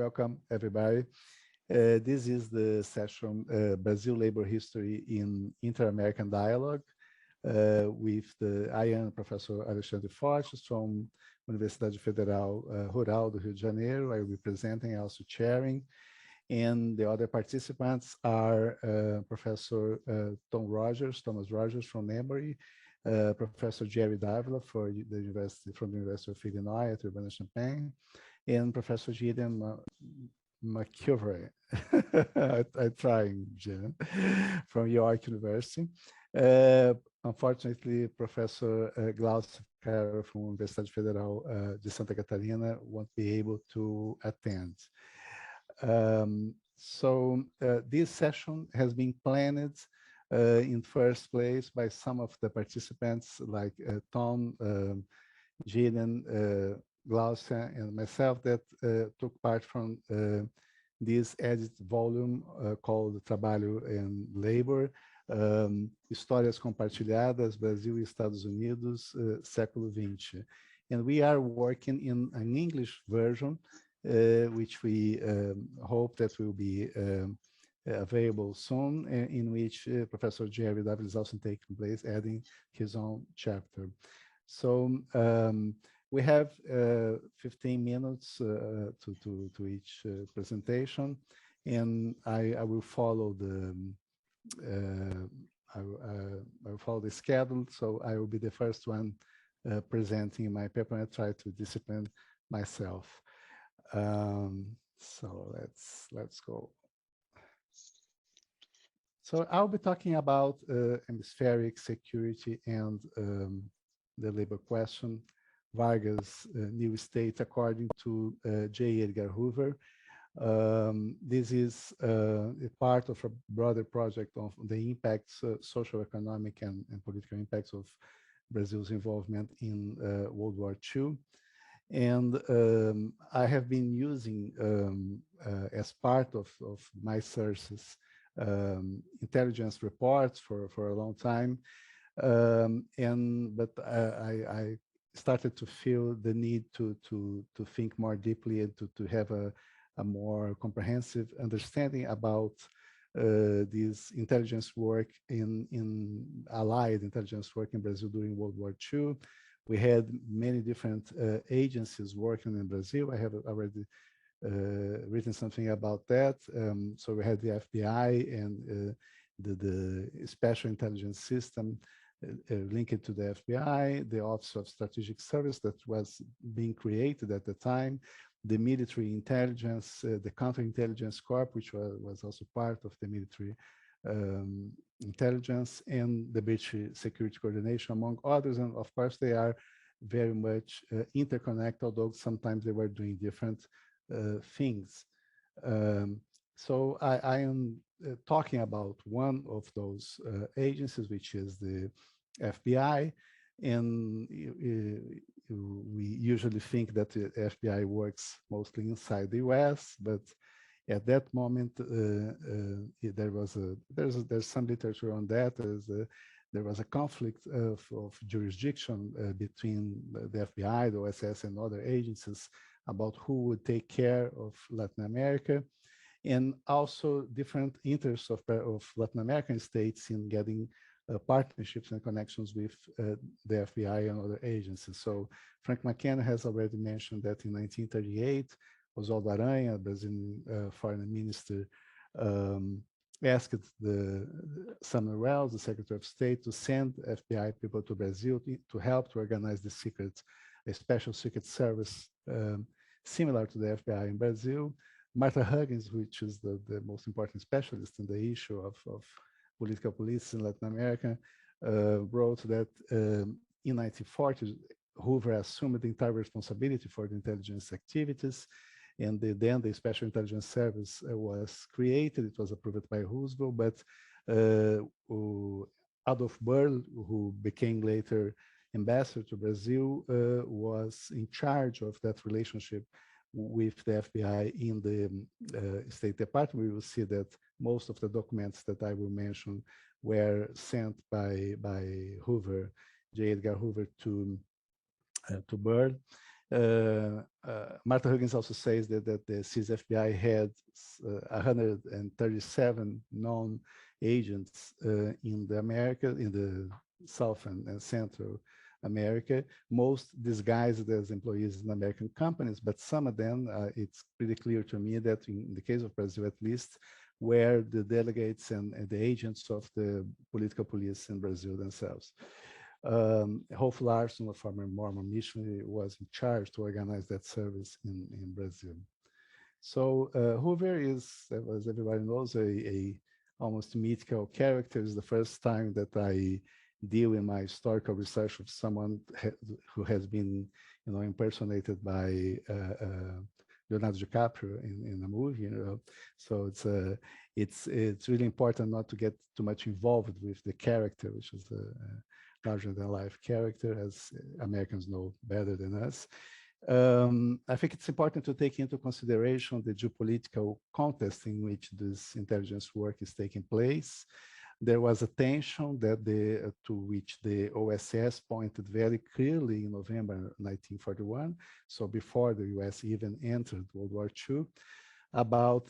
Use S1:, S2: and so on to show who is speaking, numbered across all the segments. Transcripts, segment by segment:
S1: Welcome, everybody. This is the session, Brazil Labor History in Inter-American Dialogue, I am Professor Alexandre Fortes from Universidade Federal Rural do Rio de Janeiro. I will be presenting, also chairing. And the other participants are Professor Thomas Rogers from Emory, Professor Jerry Davila from the University of Illinois at Urbana-Champaign, and Professor Gideon McIlroy, I'm trying, Jen, from York University. Unfortunately, Professor Glaucio Carroll from Universidade Federal de Santa Catarina won't be able to attend. This session has been planned in first place by some of the participants like Tom, Gideon, Glaucia, and myself that took part from this edit volume called Trabalho and Labor, Histórias Compartilhadas, Brasil e Estados Unidos, Século XX. And we are working in an English version, which we hope that will be available soon, in which Professor Jerry Davila is also taking place, adding his own chapter. So we have 15 minutes to each presentation, and I will follow the I will follow the schedule. So I will be the first one presenting my paper, and I try to discipline myself. So let's go. So I'll be talking about hemispheric security and the labor question, Vargas' new state, according to J. Edgar Hoover. This is a part of a broader project of the impacts, social, economic, and political impacts of Brazil's involvement in World War II. And I have been using, as part of my sources, intelligence reports for a long time. But I started to feel the need to think more deeply and to have a more comprehensive understanding about this intelligence work in allied intelligence work in Brazil during World War II. We had many different agencies working in Brazil. I have already written something about that. So we had the FBI and the Special Intelligence System linked to the FBI, the Office of Strategic Service that was being created at the time, the military intelligence, the counterintelligence corps, which was also part of the military intelligence, and the British Security Coordination, among others. And of course, they are very much interconnected, although sometimes they were doing different things. So I am talking about one of those agencies, which is the FBI. And we usually think that the FBI works mostly inside the US, but at that moment, there's some literature on that. There was a conflict of jurisdiction between the FBI, the OSS, and other agencies about who would take care of Latin America, and also different interests of Latin American states in getting partnerships and connections with the FBI and other agencies. So Frank McKenna has already mentioned that in 1938, Oswaldo Aranha, Brazilian foreign minister, asked Samuel Wells, the Secretary of State, to send FBI people to Brazil to help to organize a special secret service similar to the FBI in Brazil. Martha Huggins, which is the most important specialist in the issue of political police in Latin America, wrote that in 1940, Hoover assumed the entire responsibility for the intelligence activities, and then the Special Intelligence Service was created. It was approved by Roosevelt, but Adolf Berle, who became later ambassador to Brazil, was in charge of that relationship with the FBI in the State Department. We will see that most of the documents that I will mention were sent by Hoover, J. Edgar Hoover, to Berle. Martha Huggins also says that the CIS-FBI had 137 known agents in the South and Central America, most disguised as employees in American companies, but some of them, it's pretty clear to me that in the case of Brazil at least, were the delegates and the agents of the political police in Brazil themselves. Rolf Larson, a former Mormon missionary, was in charge to organize that service in Brazil. So Hoover is, as everybody knows, a almost mythical character. It's the first time that I deal in my historical research with someone who has been, impersonated by Leonardo DiCaprio in a movie. So it's really important not to get too much involved with the character, which is a larger than life character, as Americans know better than us. I think it's important to take into consideration the geopolitical context in which this intelligence work is taking place. There was a tension that to which the OSS pointed very clearly in November 1941, so before the US even entered World War II, about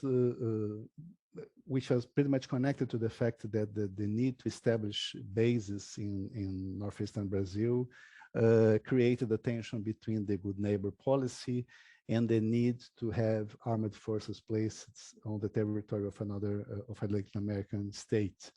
S1: which was pretty much connected to the fact that the need to establish bases in northeastern Brazil created a tension between the good neighbor policy and the need to have armed forces placed on the territory of of a Latin American state.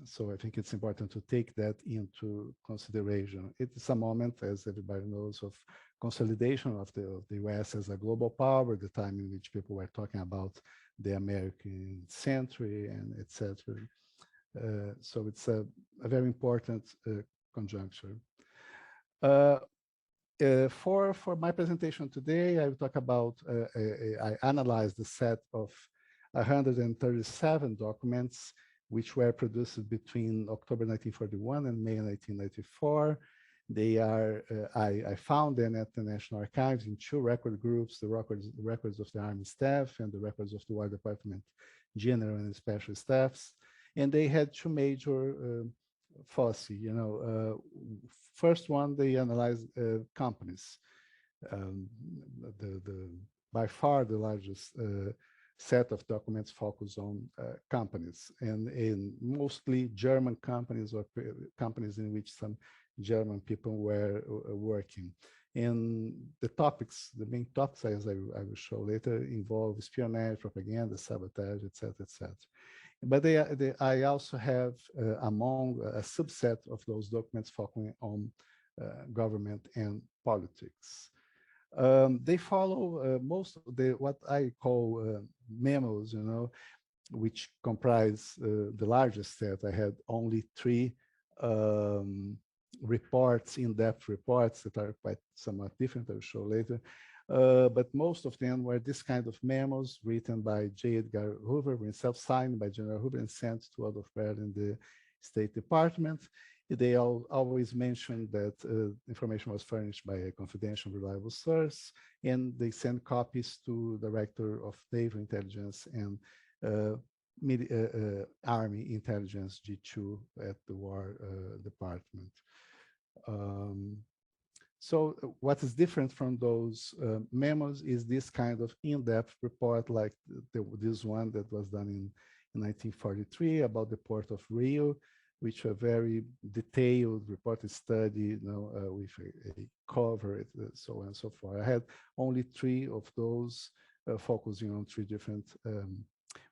S1: So I think it's important to take that into consideration. It's a moment, as everybody knows, of consolidation of the US as a global power, the time in which people were talking about the American century and etc. So it's a very important conjuncture. For my presentation today, I will talk about, I analyzed the set of 137 documents which were produced between October 1941 and May 1994. They are, I found them at the National Archives in two record groups, the records of the Army staff and the records of the War Department General and Special Staffs. And they had two major foci, first one, they analyzed companies. By far the largest set of documents focus on companies, and in mostly German companies or companies in which some German people were working. And the main topics, as I will show later, involve espionage, propaganda, sabotage, etc., etc. But I also have among a subset of those documents focusing on government and politics. They follow most of what I call memos, which comprise the largest set. I had only 3 reports, in-depth reports that are quite somewhat different, I'll show later. But most of them were this kind of memos written by J. Edgar Hoover, himself signed by General Hoover and sent to Adolf Berlin, the State Department. They always mentioned that information was furnished by a confidential, reliable source, and they sent copies to the Director of Naval Intelligence and Army Intelligence, G2, at the War Department. So what is different from those memos is this kind of in-depth report, like this one that was done in 1943 about the port of Rio, which a very detailed reported study, with a cover, so on and so forth. I had only 3 of those focusing on 3 different,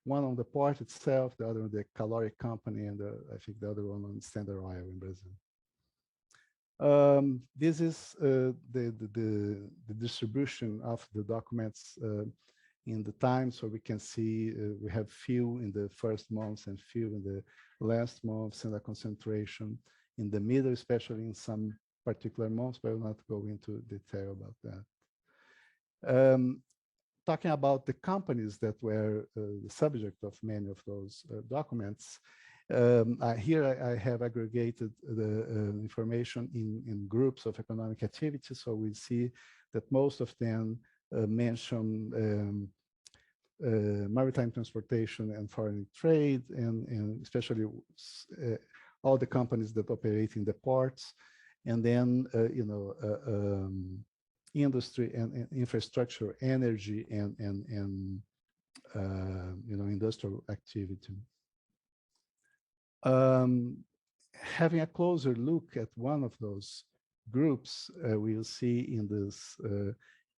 S1: one on the port itself, the other on the caloric company, and I think the other one on Standard Oil in Brazil. This is the distribution of the documents in the time, so we can see we have few in the first months and few in the last months, and a concentration in the middle, especially in some particular months, but I will not go into detail about that. Talking about the companies that were the subject of many of those documents, here I have aggregated the information in groups of economic activity, so we see that most of them mention maritime transportation and foreign trade, and especially all the companies that operate in the ports. and then industry and infrastructure, energy, and industrial activity. Having a closer look at one of those groups, we'll see in this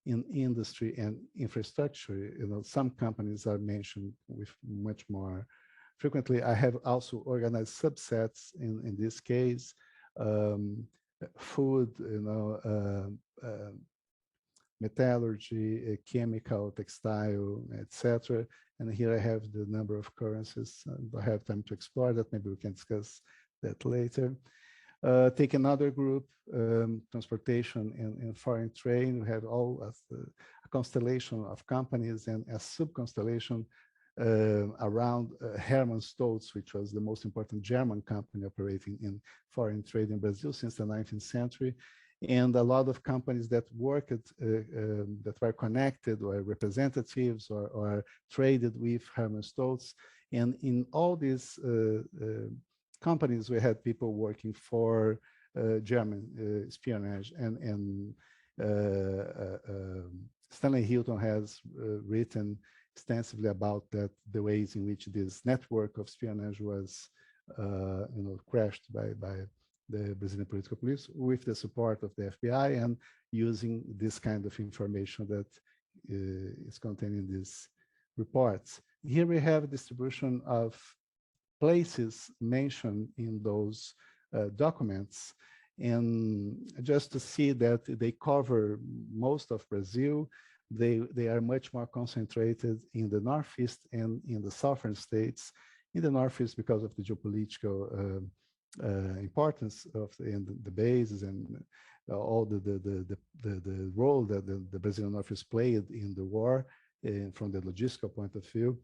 S1: in industry and infrastructure, some companies are mentioned with much more frequently. I have also organized subsets in this case, food, metallurgy, chemical, textile, etc. And here I have the number of currencies. I have time to explore that. Maybe we can discuss that later. Take another group, transportation and foreign trade. We have all a constellation of companies and a sub-constellation around Hermann Stolz, which was the most important German company operating in foreign trade in Brazil since the 19th century. And a lot of companies that worked, that were connected or representatives or traded with Hermann Stolz. And in all these companies, we had people working for German espionage. And Stanley Hilton has written extensively about that, the ways in which this network of espionage was crashed by the Brazilian political police with the support of the FBI and using this kind of information that is contained in these reports. Here we have a distribution of places mentioned in those documents. And just to see that they cover most of Brazil, they are much more concentrated in the Northeast and in the southern states. In the Northeast because of the geopolitical importance of the bases and all the role that the Brazilian Northeast played in the war from the logistical point of view.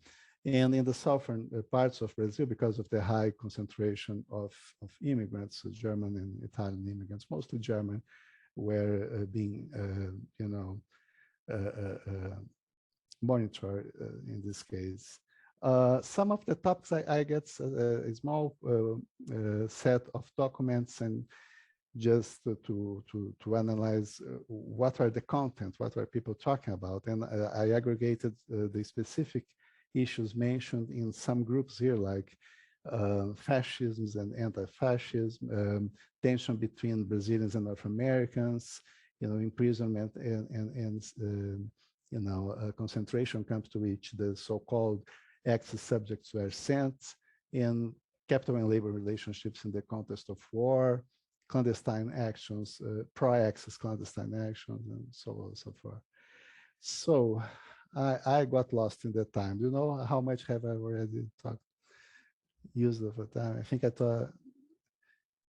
S1: And in the southern parts of Brazil, because of the high concentration of immigrants, German and Italian immigrants, mostly German, were being, monitored in this case. Some of the topics I get a small set of documents and just to analyze what are the content, what are people talking about. And I aggregated the specific issues mentioned in some groups here, like fascism and anti-fascism, tension between Brazilians and North Americans, imprisonment and concentration camps to which the so-called Axis subjects were sent, in capital and labor relationships in the context of war, clandestine actions, pro-Axis clandestine actions, and so on and so forth. So I got lost in the time. Do you know how much have I already talked, used of the time? I think I thought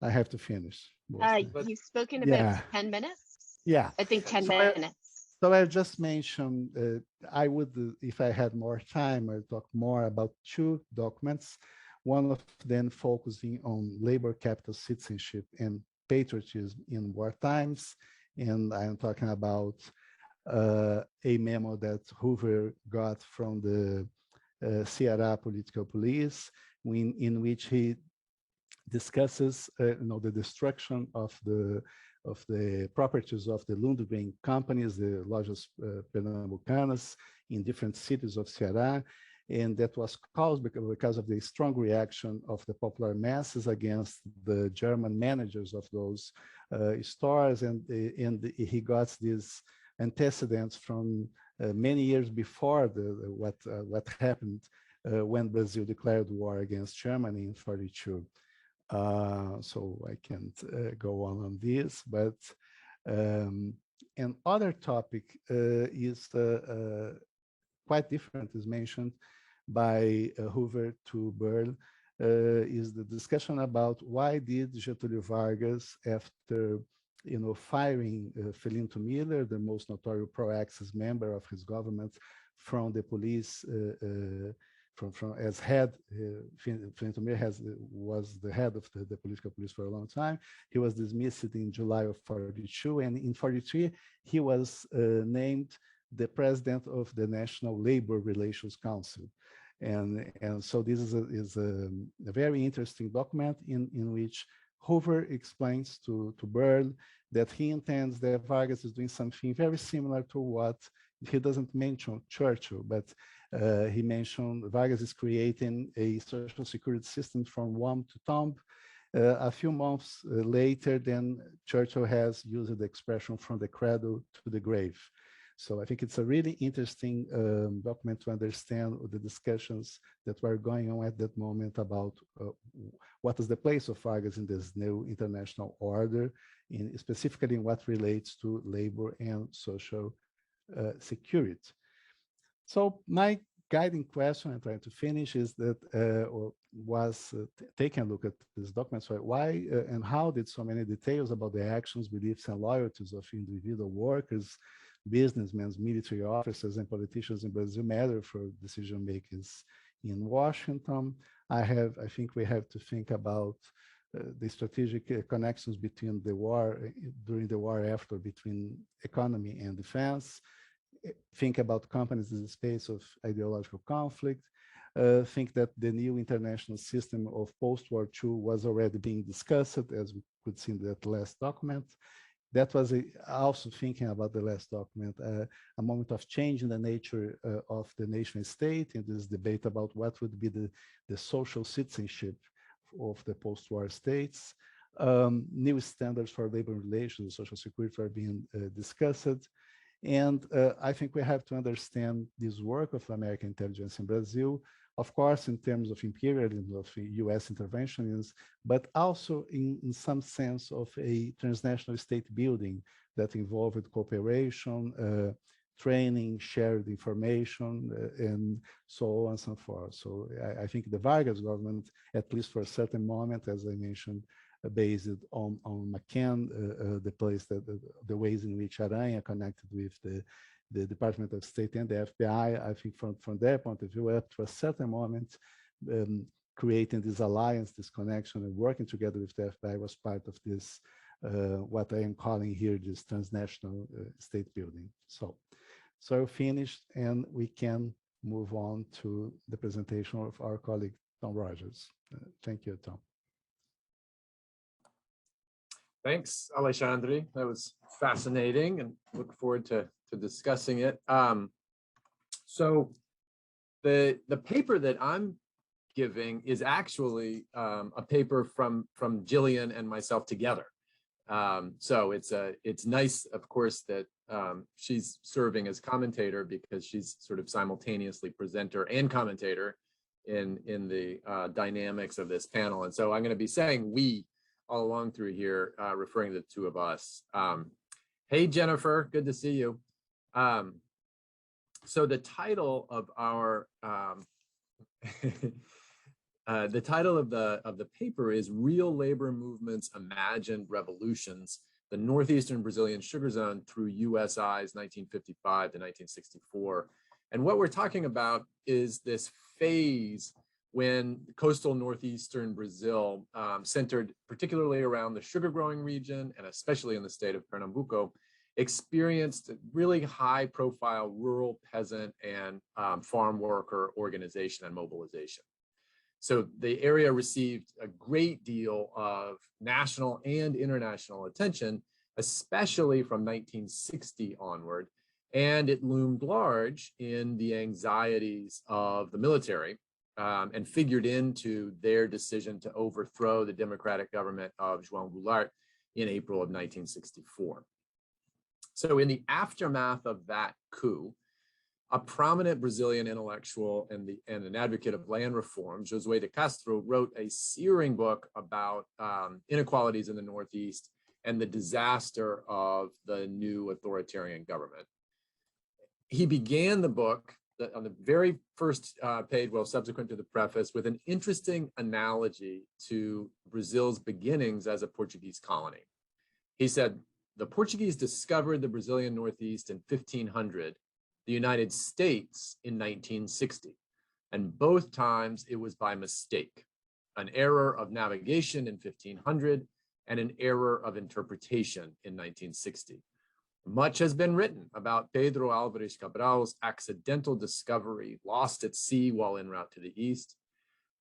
S1: I have to finish.
S2: You've spoken about 10 minutes?
S1: Yeah.
S2: I think 10 minutes.
S1: So I just mentioned, I would, if I had more time, I'd talk more about two documents. One of them focusing on labor capital citizenship and patriotism in war times. And I'm talking about a memo that Hoover got from the CLAH political police, in which he discusses the destruction of the properties of the Lundgren companies, the Lojas Pernambucanas, in different cities of Ceará. And that was caused because of the strong reaction of the popular masses against the German managers of those stores. And he got these antecedents from many years before what happened when Brazil declared war against Germany in 1942. So I can't go on this, but another topic is quite different, is mentioned by Hoover to Burl, is the discussion about why did Getúlio Vargas, after firing Felinto Miller, the most notorious pro-Axis member of his government, from the police, from as head, Felinto Miller was the head of the political police for a long time. He was dismissed in July of 1942, and in 1943 he was named the president of the National Labor Relations Council. And so this is a very interesting document in which Hoover explains to Byrd that he intends that Vargas is doing something very similar to what he doesn't mention Churchill, but he mentioned Vargas is creating a social security system from womb to tomb. A few months later, then Churchill has used the expression from the cradle to the grave. So I think it's a really interesting document to understand the discussions that were going on at that moment about what is the place of Vargas in this new international order, specifically in what relates to labor and social security. So my guiding question I'm trying to finish is that taking a look at this document. So why and how did so many details about the actions, beliefs, and loyalties of individual workers, businessmen, military officers, and politicians in Brazil matter for decision makers in Washington? I think we have to think about the strategic connections between the war, during the war after, between economy and defense. Think about companies in the space of ideological conflict. Think that the new international system of post-war II was already being discussed, as we could see in that last document. That was also thinking about the last document, a moment of change in the nature of the nation state, in this debate about what would be the social citizenship of the post-war states. New standards for labor relations, social security are being discussed. And I think we have to understand this work of American intelligence in Brazil, of course, in terms of imperialism, of US interventionism, but also in some sense of a transnational state building that involved cooperation, training, shared information, and so on and so forth. So I think the Vargas government, at least for a certain moment, as I mentioned, based on McCann, the ways in which Aranha connected with the Department of State and the FBI, I think from their point of view, up to a certain moment, creating this alliance, this connection, and working together with the FBI was part of this, what I am calling here, this transnational state building. So finished, and we can move on to the presentation of our colleague, Tom Rogers. Thank you, Tom.
S3: Thanks, Alexandre. That was fascinating, and look forward to discussing it. So the paper that I'm giving is actually a paper from Jillian and myself together. So it's nice, of course, that she's serving as commentator, because she's sort of simultaneously presenter and commentator in the dynamics of this panel. And so I'm going to be saying we all along through here, referring to the two of us. Hey, Jennifer, good to see you. So the title of our the title of the paper is "Real Labor Movements, Imagined Revolutions: The Northeastern Brazilian Sugar Zone Through U.S. Eyes, 1955 to 1964." And what we're talking about is this phase when coastal northeastern Brazil, centered particularly around the sugar growing region, and especially in the state of Pernambuco, experienced really high profile rural peasant and farm worker organization and mobilization. So the area received a great deal of national and international attention, especially from 1960 onward, and it loomed large in the anxieties of the military, and figured into their decision to overthrow the democratic government of João Goulart in April of 1964. So in the aftermath of that coup, a prominent Brazilian intellectual and an advocate of land reform, Josué de Castro, wrote a searing book about inequalities in the Northeast and the disaster of the new authoritarian government. He began the book on the very first page, well, subsequent to the preface, with an interesting analogy to Brazil's beginnings as a Portuguese colony. He said, the Portuguese discovered the Brazilian Northeast in 1500, the United States in 1960. And both times it was by mistake, an error of navigation in 1500 and an error of interpretation in 1960. Much has been written about Pedro Álvares Cabral's accidental discovery, lost at sea while en route to the east.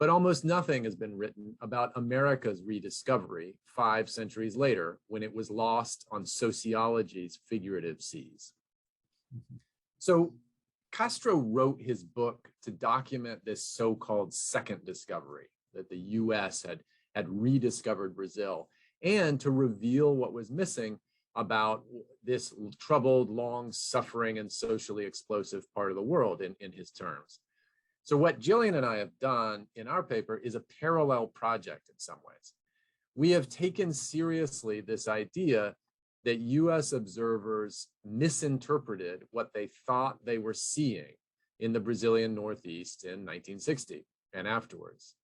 S3: But almost nothing has been written about America's rediscovery 5 centuries later, when it was lost on sociology's figurative seas. So Castro wrote his book to document this so-called second discovery, that the US had rediscovered Brazil, and to reveal what was missing about this troubled, long-suffering, and socially explosive part of the world in his terms. So what Jillian and I have done in our paper is a parallel project in some ways. We have taken seriously this idea that US observers misinterpreted what they thought they were seeing in the Brazilian Northeast in 1960 and afterwards.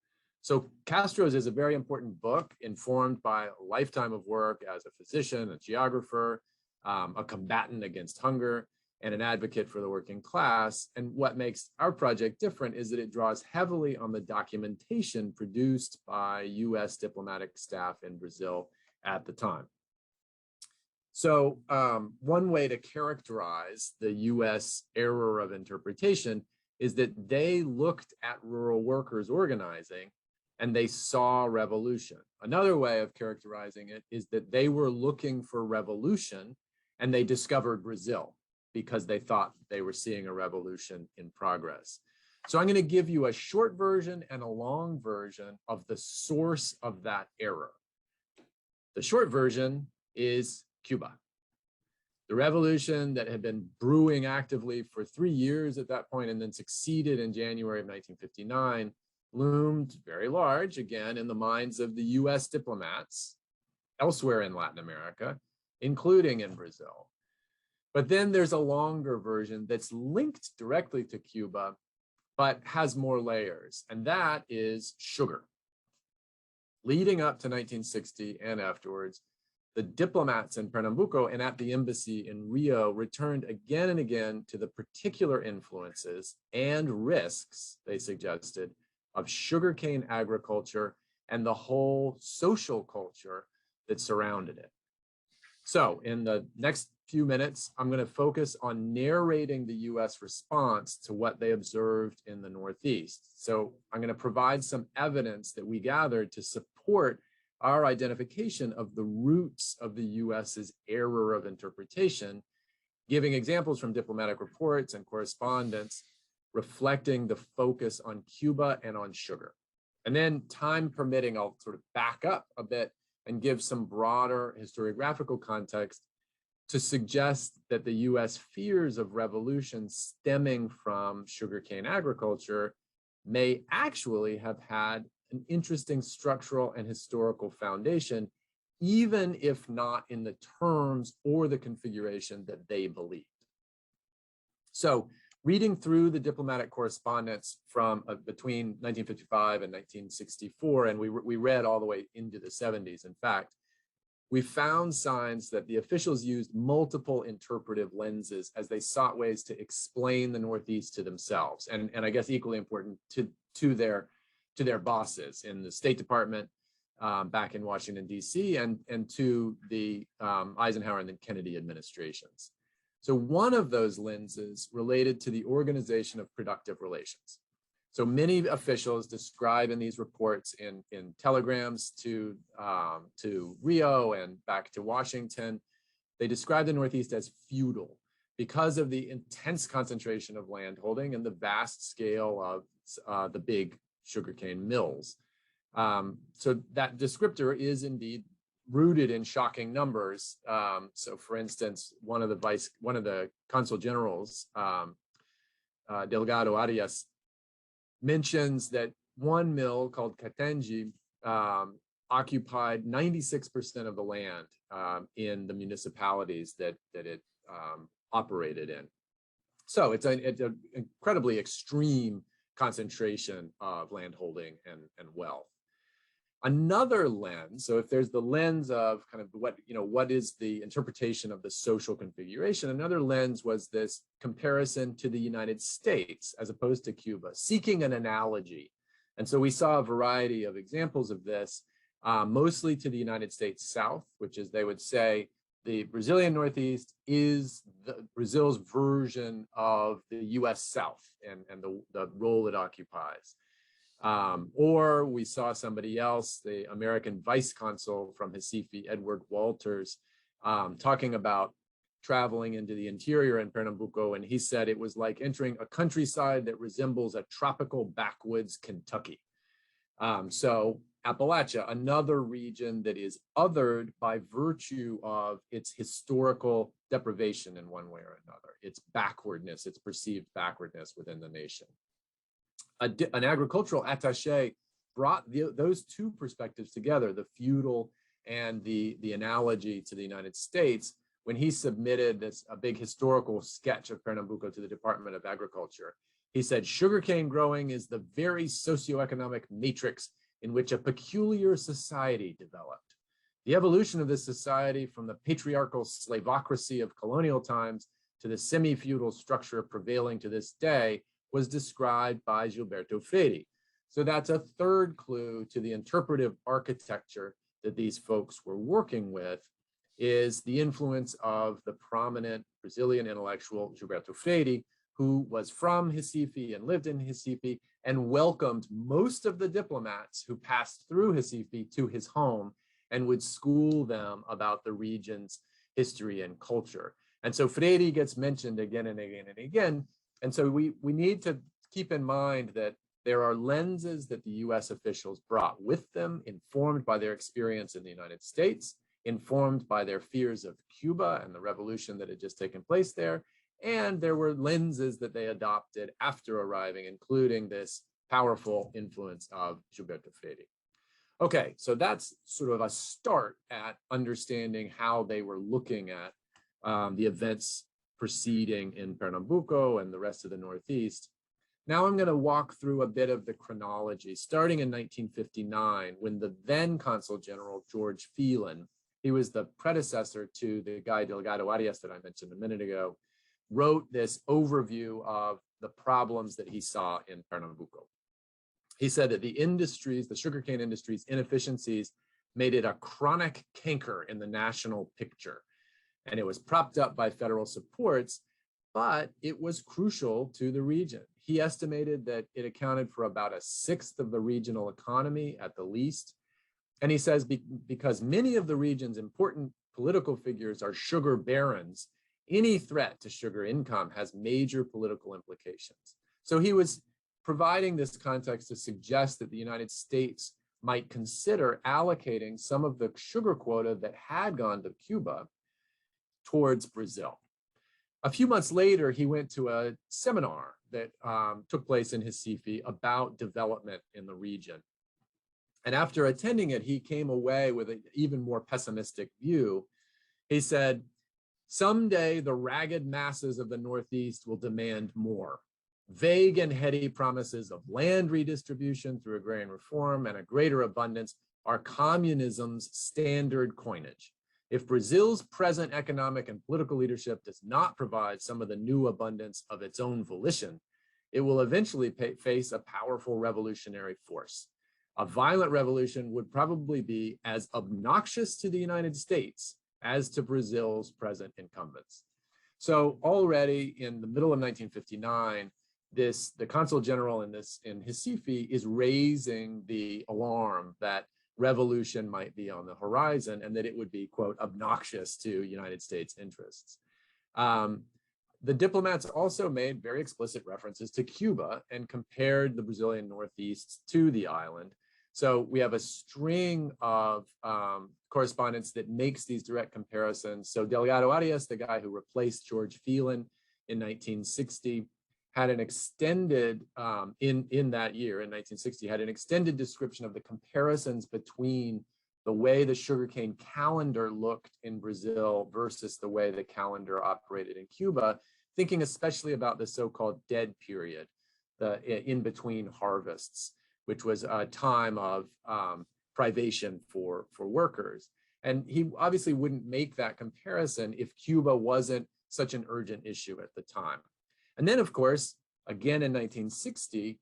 S3: So Castro's is a very important book, informed by a lifetime of work as a physician, a geographer, a combatant against hunger, and an advocate for the working class. And what makes our project different is that it draws heavily on the documentation produced by US diplomatic staff in Brazil at the time. So one way to characterize the US error of interpretation is that they looked at rural workers organizing and they saw revolution. Another way of characterizing it is that they were looking for revolution and they discovered Brazil, because they thought they were seeing a revolution in progress. So I'm going to give you a short version and a long version of the source of that error. The short version is Cuba. The revolution that had been brewing actively for 3 years at that point and then succeeded in January of 1959 loomed very large, again, in the minds of the US diplomats elsewhere in Latin America, including in Brazil. But then there's a longer version that's linked directly to Cuba, but has more layers, and that is sugar. Leading up to 1960 and afterwards, the diplomats in Pernambuco and at the embassy in Rio returned again and again to the particular influences and risks, they suggested, of sugarcane agriculture and the whole social culture that surrounded it. So in the next few minutes, I'm going to focus on narrating the US response to what they observed in the Northeast. So I'm going to provide some evidence that we gathered to support our identification of the roots of the US's error of interpretation, giving examples from diplomatic reports and correspondence reflecting the focus on Cuba and on sugar. And then, time permitting, I'll sort of back up a bit and give some broader historiographical context to suggest that the US fears of revolution stemming from sugarcane agriculture may actually have had an interesting structural and historical foundation, even if not in the terms or the configuration that they believed. So, reading through the diplomatic correspondence from between 1955 and 1964, and we read all the way into the 70s, in fact, we found signs that the officials used multiple interpretive lenses as they sought ways to explain the Northeast to themselves, and I guess equally important to their bosses in the State Department back in Washington, D.C., and to the Eisenhower and the Kennedy administrations. So one of those lenses related to the organization of productive relations. So many officials describe in these reports in telegrams to Rio and back to Washington, they describe the Northeast as feudal because of the intense concentration of landholding and the vast scale of the big sugarcane mills. So that descriptor is indeed rooted in shocking numbers. So for instance, one of the consul generals, Delgado Arias, mentions that one mill called Catengi occupied 96% of the land in the municipalities that it operated in. So it's an incredibly extreme concentration of landholding and wealth. Another lens, so if there's the lens of kind of what is the interpretation of the social configuration, another lens was this comparison to the United States as opposed to Cuba, seeking an analogy. And so we saw a variety of examples of this, mostly to the United States South, which is, they would say, the Brazilian Northeast is Brazil's version of the US South and the role it occupies. Or we saw somebody else, the American vice consul from Recife, Edward Walters, talking about traveling into the interior in Pernambuco, and he said it was like entering a countryside that resembles a tropical backwoods Kentucky. So Appalachia, another region that is othered by virtue of its historical deprivation in one way or another, its backwardness, its perceived backwardness within the nation. An agricultural attaché brought those two perspectives together, the feudal and the analogy to the United States, when he submitted a big historical sketch of Pernambuco to the Department of Agriculture. He said, sugarcane growing is the very socioeconomic matrix in which a peculiar society developed. The evolution of this society from the patriarchal slavocracy of colonial times to the semi-feudal structure prevailing to this day was described by Gilberto Freire. So that's a third clue to the interpretive architecture that these folks were working with, is the influence of the prominent Brazilian intellectual Gilberto Freire, who was from Recife and lived in Recife and welcomed most of the diplomats who passed through Recife to his home and would school them about the region's history and culture. And so Freire gets mentioned again and again and again. And so we need to keep in mind that there are lenses that the US officials brought with them, informed by their experience in the United States, informed by their fears of Cuba and the revolution that had just taken place there. And there were lenses that they adopted after arriving, including this powerful influence of Gilberto Freire. Okay, so that's sort of a start at understanding how they were looking at the events proceeding in Pernambuco and the rest of the Northeast. Now I'm going to walk through a bit of the chronology, starting in 1959, when the then Consul General, George Phelan, he was the predecessor to the guy Delgado Arias that I mentioned a minute ago, wrote this overview of the problems that he saw in Pernambuco. He said that the industries, the sugarcane industry's inefficiencies made it a chronic canker in the national picture. And it was propped up by federal supports, but it was crucial to the region. He estimated that it accounted for about a sixth of the regional economy at the least. And he says because many of the region's important political figures are sugar barons, any threat to sugar income has major political implications. So he was providing this context to suggest that the United States might consider allocating some of the sugar quota that had gone to Cuba towards Brazil. A few months later, he went to a seminar that took place in Recife about development in the region. And after attending it, he came away with an even more pessimistic view. He said, someday the ragged masses of the Northeast will demand more. Vague and heady promises of land redistribution through agrarian reform and a greater abundance are communism's standard coinage. If Brazil's present economic and political leadership does not provide some of the new abundance of its own volition, it will eventually face a powerful revolutionary force. A violent revolution would probably be as obnoxious to the United States as to Brazil's present incumbents. So already in the middle of 1959, the Consul General in Recife is raising the alarm that revolution might be on the horizon and that it would be, quote, obnoxious to United States interests. The diplomats also made very explicit references to Cuba and compared the Brazilian Northeast to the island. So we have a string of correspondence that makes these direct comparisons. So Delgado Arias, the guy who replaced George Phelan in 1960, had an extended, in that year, in 1960, had an extended description of the comparisons between the way the sugarcane calendar looked in Brazil versus the way the calendar operated in Cuba, thinking especially about the so-called dead period, the in between harvests, which was a time of privation for workers. And he obviously wouldn't make that comparison if Cuba wasn't such an urgent issue at the time. And then, of course, again in 1960,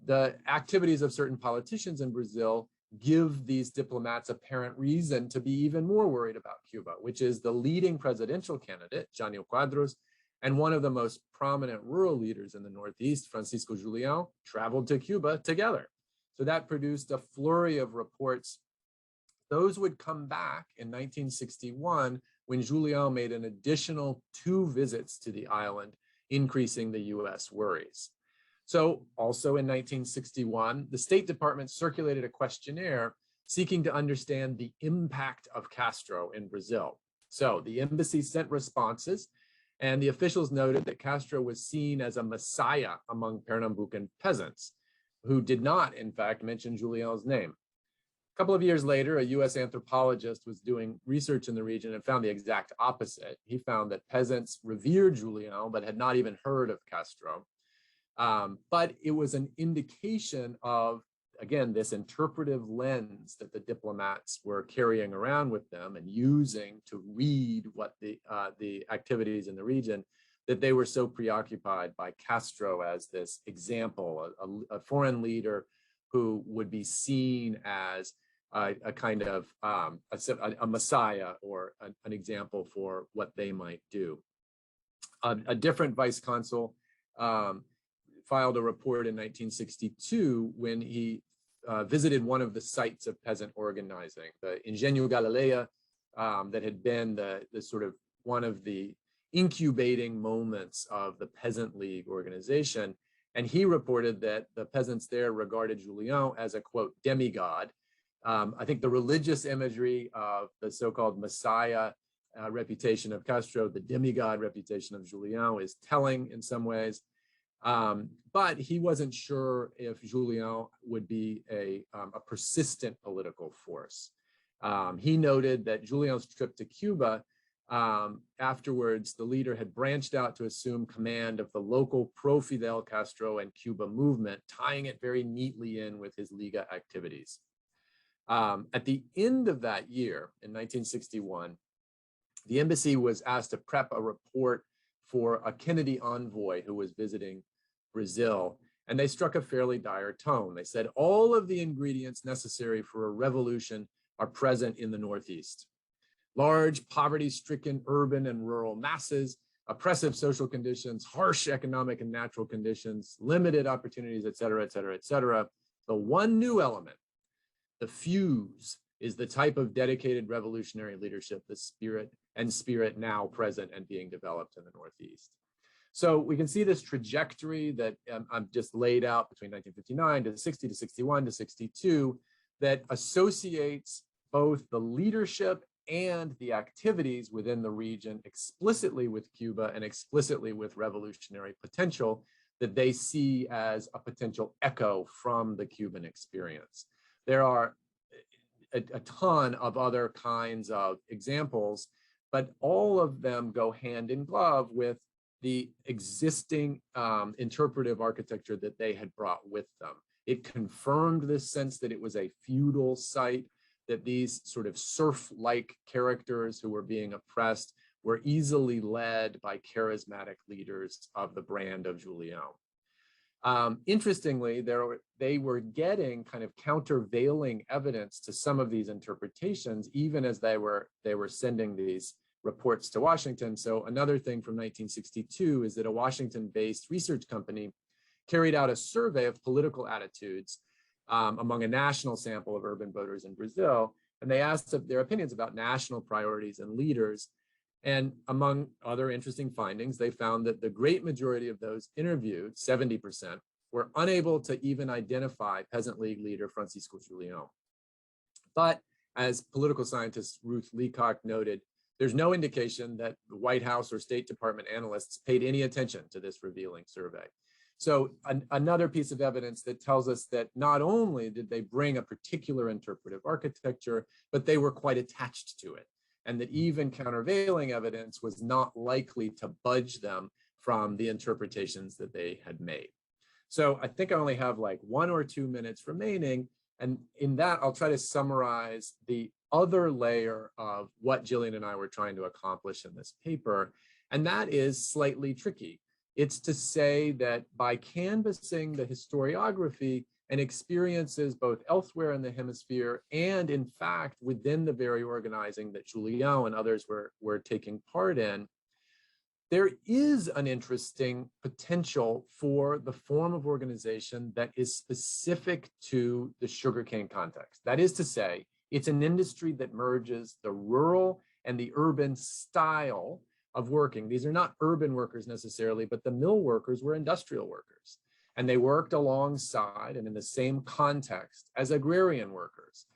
S3: the activities of certain politicians in Brazil give these diplomats apparent reason to be even more worried about Cuba, which is the leading presidential candidate, Jânio Quadros, and one of the most prominent rural leaders in the Northeast, Francisco Julião, traveled to Cuba together. So that produced a flurry of reports. Those would come back in 1961 when Julian made an additional 2 visits to the island, increasing the US worries. So also in 1961, the State Department circulated a questionnaire seeking to understand the impact of Castro in Brazil. So the embassy sent responses, and the officials noted that Castro was seen as a messiah among Pernambucan peasants, who did not, in fact, mention Julian's name. A couple of years later, a US anthropologist was doing research in the region and found the exact opposite. He found that peasants revered Julian, but had not even heard of Castro. But it was an indication of, again, this interpretive lens that the diplomats were carrying around with them and using to read what the activities in the region, that they were so preoccupied by Castro as this example, a foreign leader who would be seen as a kind of a messiah or an example for what they might do. A different vice consul filed a report in 1962 when he visited one of the sites of peasant organizing, the Engenho Galilea, that had been the sort of one of the incubating moments of the Peasant League organization. And he reported that the peasants there regarded Julian as a, quote, demigod. I think the religious imagery of the so-called Messiah reputation of Castro, the demigod reputation of Julian, is telling in some ways. But he wasn't sure if Julian would be a persistent political force. He noted that Julian's trip to Cuba, afterwards, the leader had branched out to assume command of the local pro-Fidel Castro and Cuba movement, tying it very neatly in with his Liga activities. At the end of that year, in 1961, the embassy was asked to prep a report for a Kennedy envoy who was visiting Brazil, and they struck a fairly dire tone. They said all of the ingredients necessary for a revolution are present in the Northeast. Large, poverty-stricken urban and rural masses, oppressive social conditions, harsh economic and natural conditions, limited opportunities, et cetera, et cetera, et cetera. The one new element, the fuse, is the type of dedicated revolutionary leadership, the spirit now present and being developed in the Northeast. So we can see this trajectory that I've just laid out between 1959 to 60 to 61 to 62 that associates both the leadership and the activities within the region explicitly with Cuba and explicitly with revolutionary potential that they see as a potential echo from the Cuban experience. There are a ton of other kinds of examples, but all of them go hand in glove with the existing interpretive architecture that they had brought with them. It confirmed this sense that it was a feudal site, that these sort of serf-like characters who were being oppressed were easily led by charismatic leaders of the brand of Julian. Interestingly, they were getting kind of countervailing evidence to some of these interpretations, even as they were sending these reports to Washington. So another thing from 1962 is that a Washington-based research company carried out a survey of political attitudes among a national sample of urban voters in Brazil, and they asked their opinions about national priorities and leaders. And among other interesting findings, they found that the great majority of those interviewed, 70%, were unable to even identify Peasant League leader Francisco Julian. But as political scientist Ruth Leacock noted, there's no indication that the White House or State Department analysts paid any attention to this revealing survey. So another piece of evidence that tells us that not only did they bring a particular interpretive architecture, but they were quite attached to it, and that even countervailing evidence was not likely to budge them from the interpretations that they had made. So I think I only have like 1 or 2 minutes remaining, and in that I'll try to summarize the other layer of what Jillian and I were trying to accomplish in this paper, and that is slightly tricky. It's to say that by canvassing the historiography and experiences both elsewhere in the hemisphere and in fact within the very organizing that Julian and others were taking part in, there is an interesting potential for the form of organization that is specific to the sugarcane context. That is to say, it's an industry that merges the rural and the urban style of working. These are not urban workers necessarily, but the mill workers were industrial workers. And they worked alongside and in the same context as agrarian workers.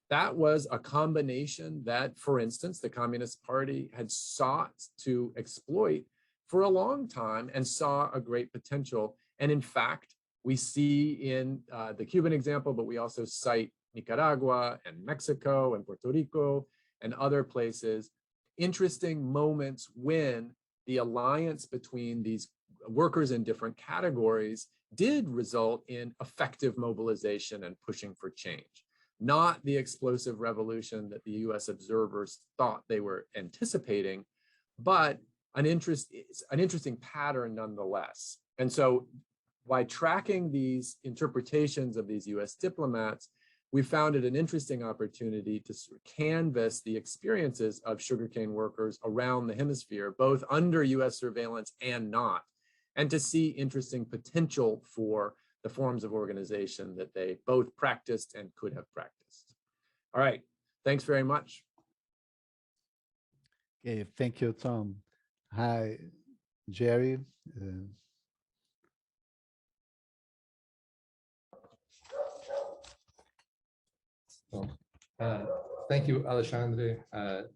S3: That was a combination that, for instance, the Communist Party had sought to exploit for a long time and saw a great potential. And in fact, we see in the Cuban example, but we also cite Nicaragua and Mexico and Puerto Rico and other places, interesting moments when the alliance between these workers in different categories did result in effective mobilization and pushing for change. Not the explosive revolution that the US observers thought they were anticipating, but an interesting pattern nonetheless. And so by tracking these interpretations of these US diplomats, we found it an interesting opportunity to sort of canvass the experiences of sugarcane workers around the hemisphere, both under US surveillance and not, and to see interesting potential for the forms of organization that they both practiced and could have practiced. All right, thanks very much.
S1: Okay, thank you, Tom. Hi, Jerry.
S4: Thank you, Alexandre,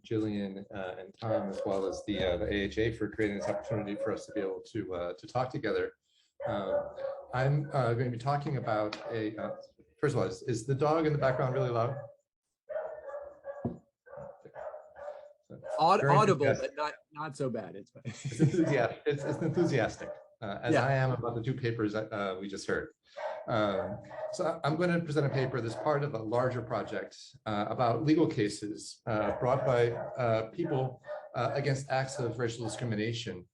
S4: Jillian, and Tom, as well as the AHA for creating this opportunity for us to be able to talk together. I'm going to be talking about a, first of all, is the dog in the background really loud?
S3: Audible, but not so bad.
S4: It's enthusiastic. It's enthusiastic, as I am about the two papers that we just heard. So I'm going to present a paper that's part of a larger project about legal cases brought by people against acts of racial discrimination.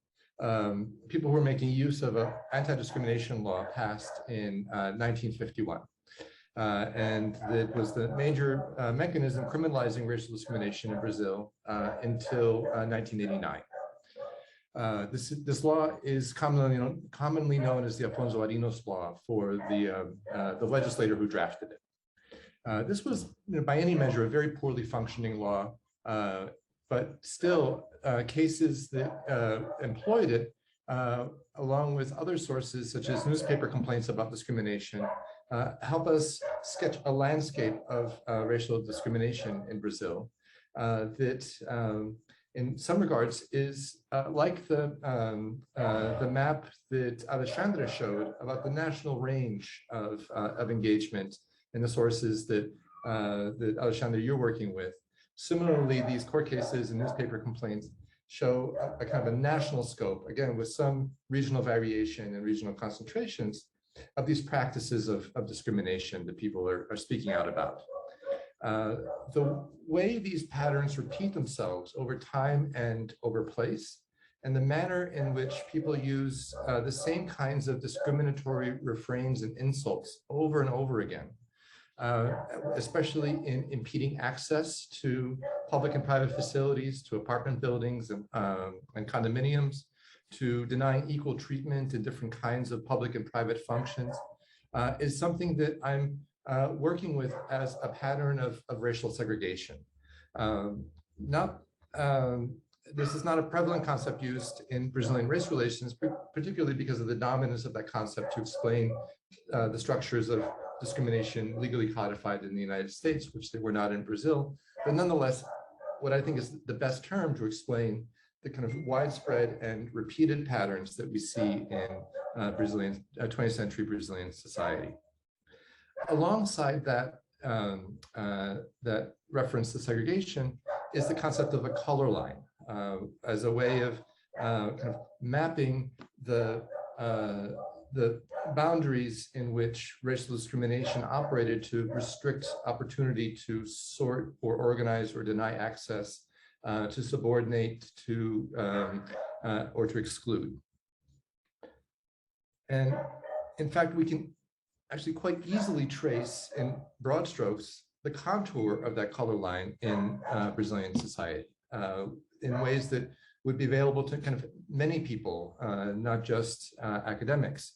S4: People who are making use of an anti-discrimination law passed in 1951. And it was the major mechanism criminalizing racial discrimination in Brazil until 1989. This law is commonly known as the Alponzo Arenas Law for the legislator who drafted it. This was, by any measure, a very poorly functioning law, but still cases that employed it, along with other sources such as newspaper complaints about discrimination, help us sketch a landscape of racial discrimination in Brazil that in some regards is like the map that Alexandre showed about the national range of engagement and the sources that Alexandre, you're working with. Similarly, these court cases and newspaper complaints show a kind of a national scope, again, with some regional variation and regional concentrations of these practices of discrimination that people are speaking out about. The way these patterns repeat themselves over time and over place, and the manner in which people use the same kinds of discriminatory refrains and insults over and over again, especially in impeding access to public and private facilities, to apartment buildings and condominiums, to denying equal treatment in different kinds of public and private functions, is something that I'm working with as a pattern of racial segregation. This is not a prevalent concept used in Brazilian race relations, particularly because of the dominance of that concept to explain the structures of discrimination legally codified in the United States, which they were not in Brazil. But nonetheless, what I think is the best term to explain the kind of widespread and repeated patterns that we see in 20th century Brazilian society. Alongside that, that reference to segregation is the concept of a color line as a way of kind of mapping the boundaries in which racial discrimination operated to restrict opportunity to sort or organize or deny access, to subordinate, to or to exclude. And in fact, we can actually quite easily trace in broad strokes the contour of that color line in Brazilian society in ways that would be available to kind of many people, not just academics.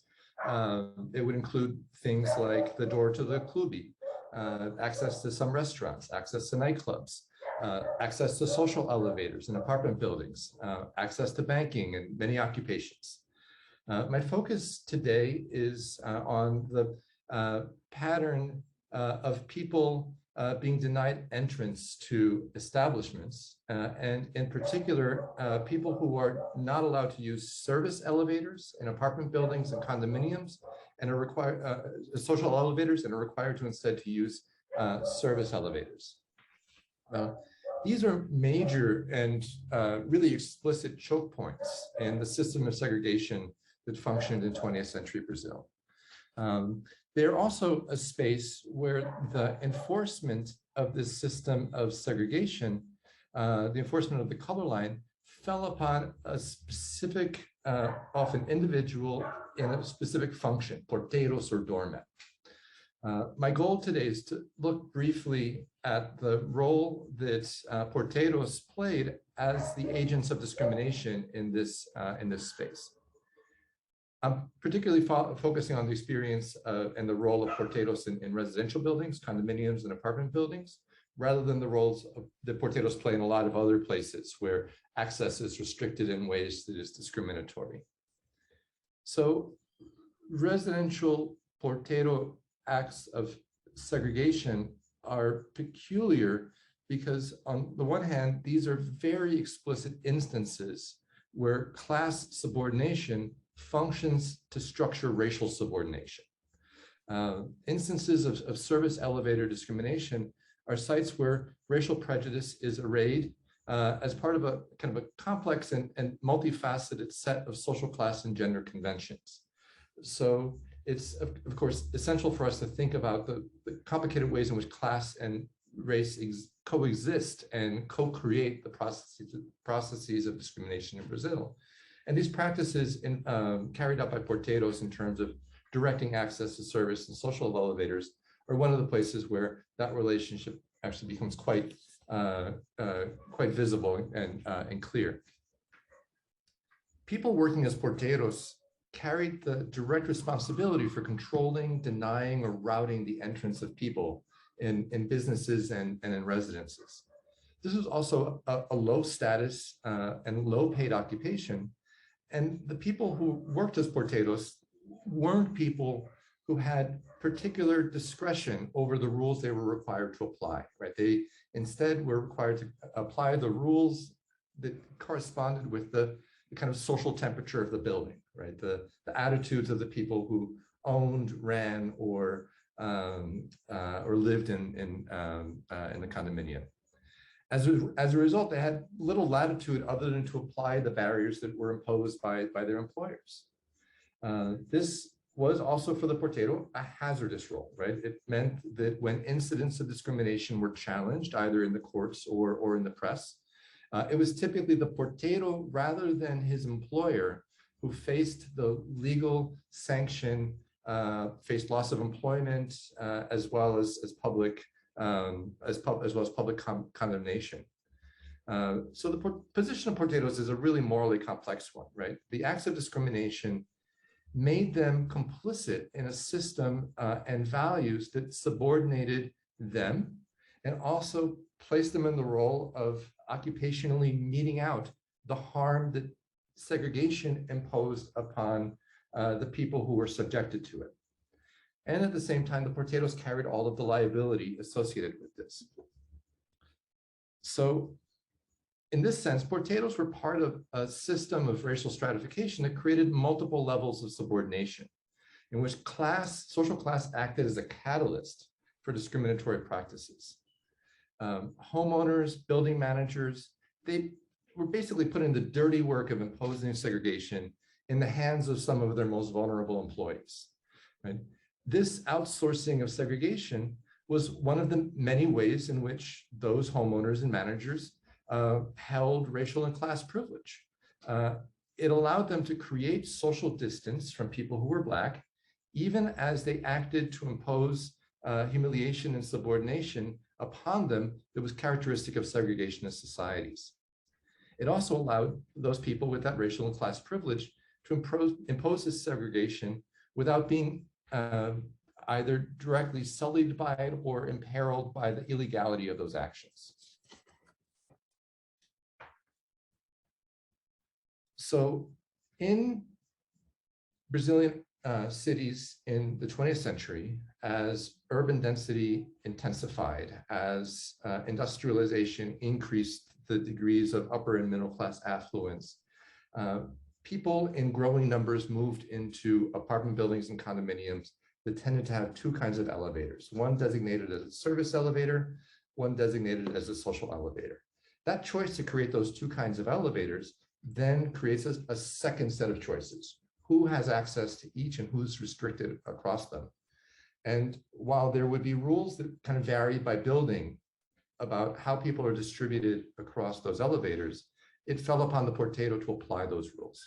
S4: It would include things like the door to the clubby, access to some restaurants, access to nightclubs, access to social elevators in apartment buildings, access to banking and many occupations. My focus today is on the pattern of people being denied entrance to establishments, and in particular, people who are not allowed to use service elevators in apartment buildings and condominiums, and are required social elevators, and are required to instead to use service elevators. These are major and really explicit choke points in the system of segregation that functioned in 20th century Brazil. They're also a space where the enforcement of this system of segregation, the enforcement of the color line, fell upon a specific, often individual in a specific function, porteiros or doormat. My goal today is to look briefly at the role that porteiros played as the agents of discrimination in this space. I'm particularly focusing on the experience and the role of porteiros in residential buildings, condominiums, and apartment buildings, rather than the roles that porteiros play in a lot of other places where access is restricted in ways that is discriminatory. So residential porteiro acts of segregation are peculiar because on the one hand, these are very explicit instances where class subordination functions to structure racial subordination. Instances of service elevator discrimination are sites where racial prejudice is arrayed as part of a kind of a complex and multifaceted set of social class and gender conventions. So it's, of course, essential for us to think about the complicated ways in which class and race coexist and co-create the processes of discrimination in Brazil. And these practices carried out by porteiros in terms of directing access to service and social elevators are one of the places where that relationship actually becomes quite visible and clear. People working as porteiros carried the direct responsibility for controlling, denying, or routing the entrance of people in businesses and in residences. This was also a low status and low paid occupation. And the people who worked as porteiros weren't people who had particular discretion over the rules they were required to apply, right? They instead were required to apply the rules that corresponded with the kind of social temperature of the building, right? The attitudes of the people who owned, ran, or lived in the condominium. As a result, they had little latitude other than to apply the barriers that were imposed by their employers. This was also for the porteiro a hazardous role, right? It meant that when incidents of discrimination were challenged, either in the courts or in the press, it was typically the porteiro rather than his employer who faced the legal sanction, faced loss of employment, as well as public condemnation. So the position of porteiros is a really morally complex one, right? The acts of discrimination made them complicit in a system and values that subordinated them and also placed them in the role of occupationally meting out the harm that segregation imposed upon the people who were subjected to it. And at the same time, the porteiros carried all of the liability associated with this. So in this sense, porteiros were part of a system of racial stratification that created multiple levels of subordination, in which social class acted as a catalyst for discriminatory practices. Homeowners, building managers, they were basically putting the dirty work of imposing segregation in the hands of some of their most vulnerable employees, right? This outsourcing of segregation was one of the many ways in which those homeowners and managers held racial and class privilege. It allowed them to create social distance from people who were Black, even as they acted to impose humiliation and subordination upon them that was characteristic of segregationist societies. It also allowed those people with that racial and class privilege to impose this segregation without being either directly sullied by it or imperiled by the illegality of those actions. So in Brazilian cities in the 20th century, as urban density intensified, as industrialization increased the degrees of upper and middle class affluence, people in growing numbers moved into apartment buildings and condominiums that tended to have two kinds of elevators, one designated as a service elevator, one designated as a social elevator. That choice to create those two kinds of elevators then creates a second set of choices. Who has access to each and who's restricted across them? And while there would be rules that kind of vary by building about how people are distributed across those elevators, it fell upon the porteiro to apply those rules.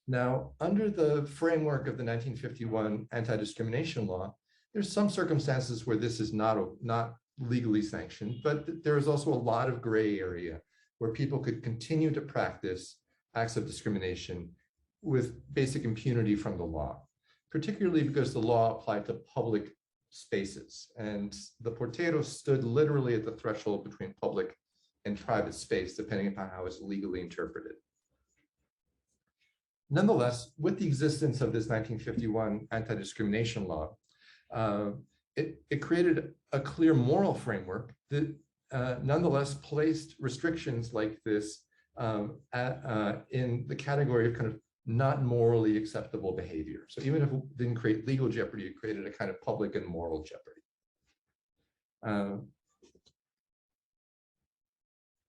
S4: Now, under the framework of the 1951 anti-discrimination law, there's some circumstances where this is not legally sanctioned, but there is also a lot of gray area where people could continue to practice acts of discrimination with basic impunity from the law, particularly because the law applied to public spaces. And the porteiro stood literally at the threshold between public and private space, depending upon how it's legally interpreted. Nonetheless, with the existence of this 1951 anti-discrimination law, it created a clear moral framework that nonetheless placed restrictions like this in the category of kind of not morally acceptable behavior. So even if it didn't create legal jeopardy, it created a kind of public and moral jeopardy.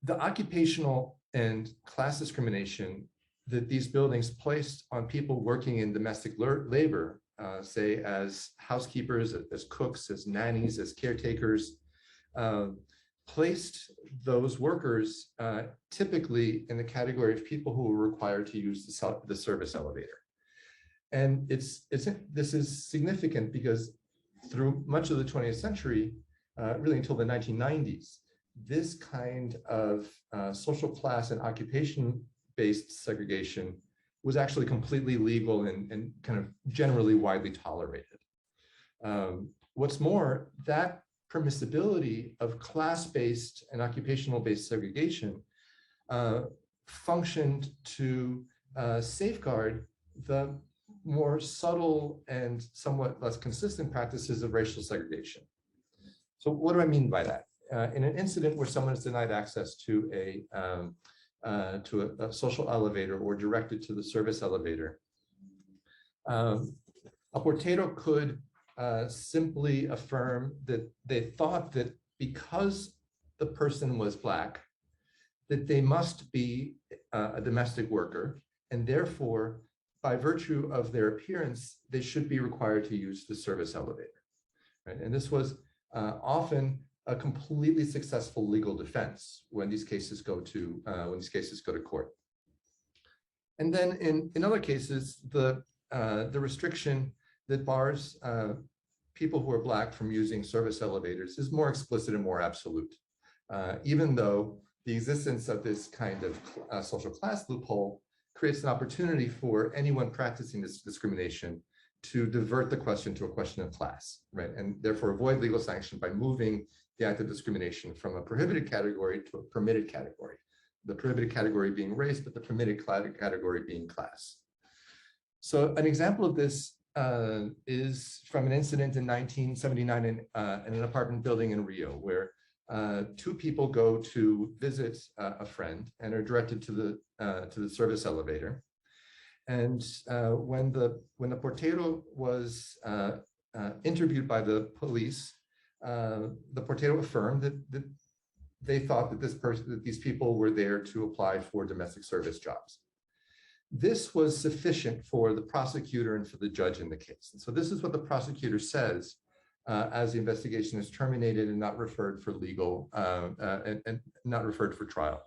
S4: The occupational and class discrimination that these buildings placed on people working in domestic labor, say as housekeepers, as cooks, as nannies, as caretakers, placed those workers typically in the category of people who were required to use the service elevator. And this is significant because through much of the 20th century, really until the 1990s, this kind of social class and occupation-based segregation was actually completely legal and kind of generally widely tolerated. What's more, that permissibility of class-based and occupational-based segregation functioned to safeguard the more subtle and somewhat less consistent practices of racial segregation. So what do I mean by that? In an incident where someone is denied access to a social elevator or directed to the service elevator, a porteiro could simply affirm that they thought that because the person was Black, that they must be a domestic worker, and therefore, by virtue of their appearance, they should be required to use the service elevator. Right? And this was often a completely successful legal defense when these cases go to court. And then in other cases, the restriction that bars people who are Black from using service elevators is more explicit and more absolute, even though the existence of this kind of social class loophole creates an opportunity for anyone practicing this discrimination to divert the question to a question of class, right? And therefore avoid legal sanction by moving the act of discrimination from a prohibited category to a permitted category. The prohibited category being race, but the permitted category being class. So an example of this is from an incident in 1979 in an apartment building in Rio, where two people go to visit a friend and are directed to the service elevator. And when the porteiro was interviewed by the police, the porteiro affirmed that they thought that these people were there to apply for domestic service jobs. This was sufficient for the prosecutor and for the judge in the case. And so this is what the prosecutor says as the investigation is terminated and not referred for legal and not referred for trial.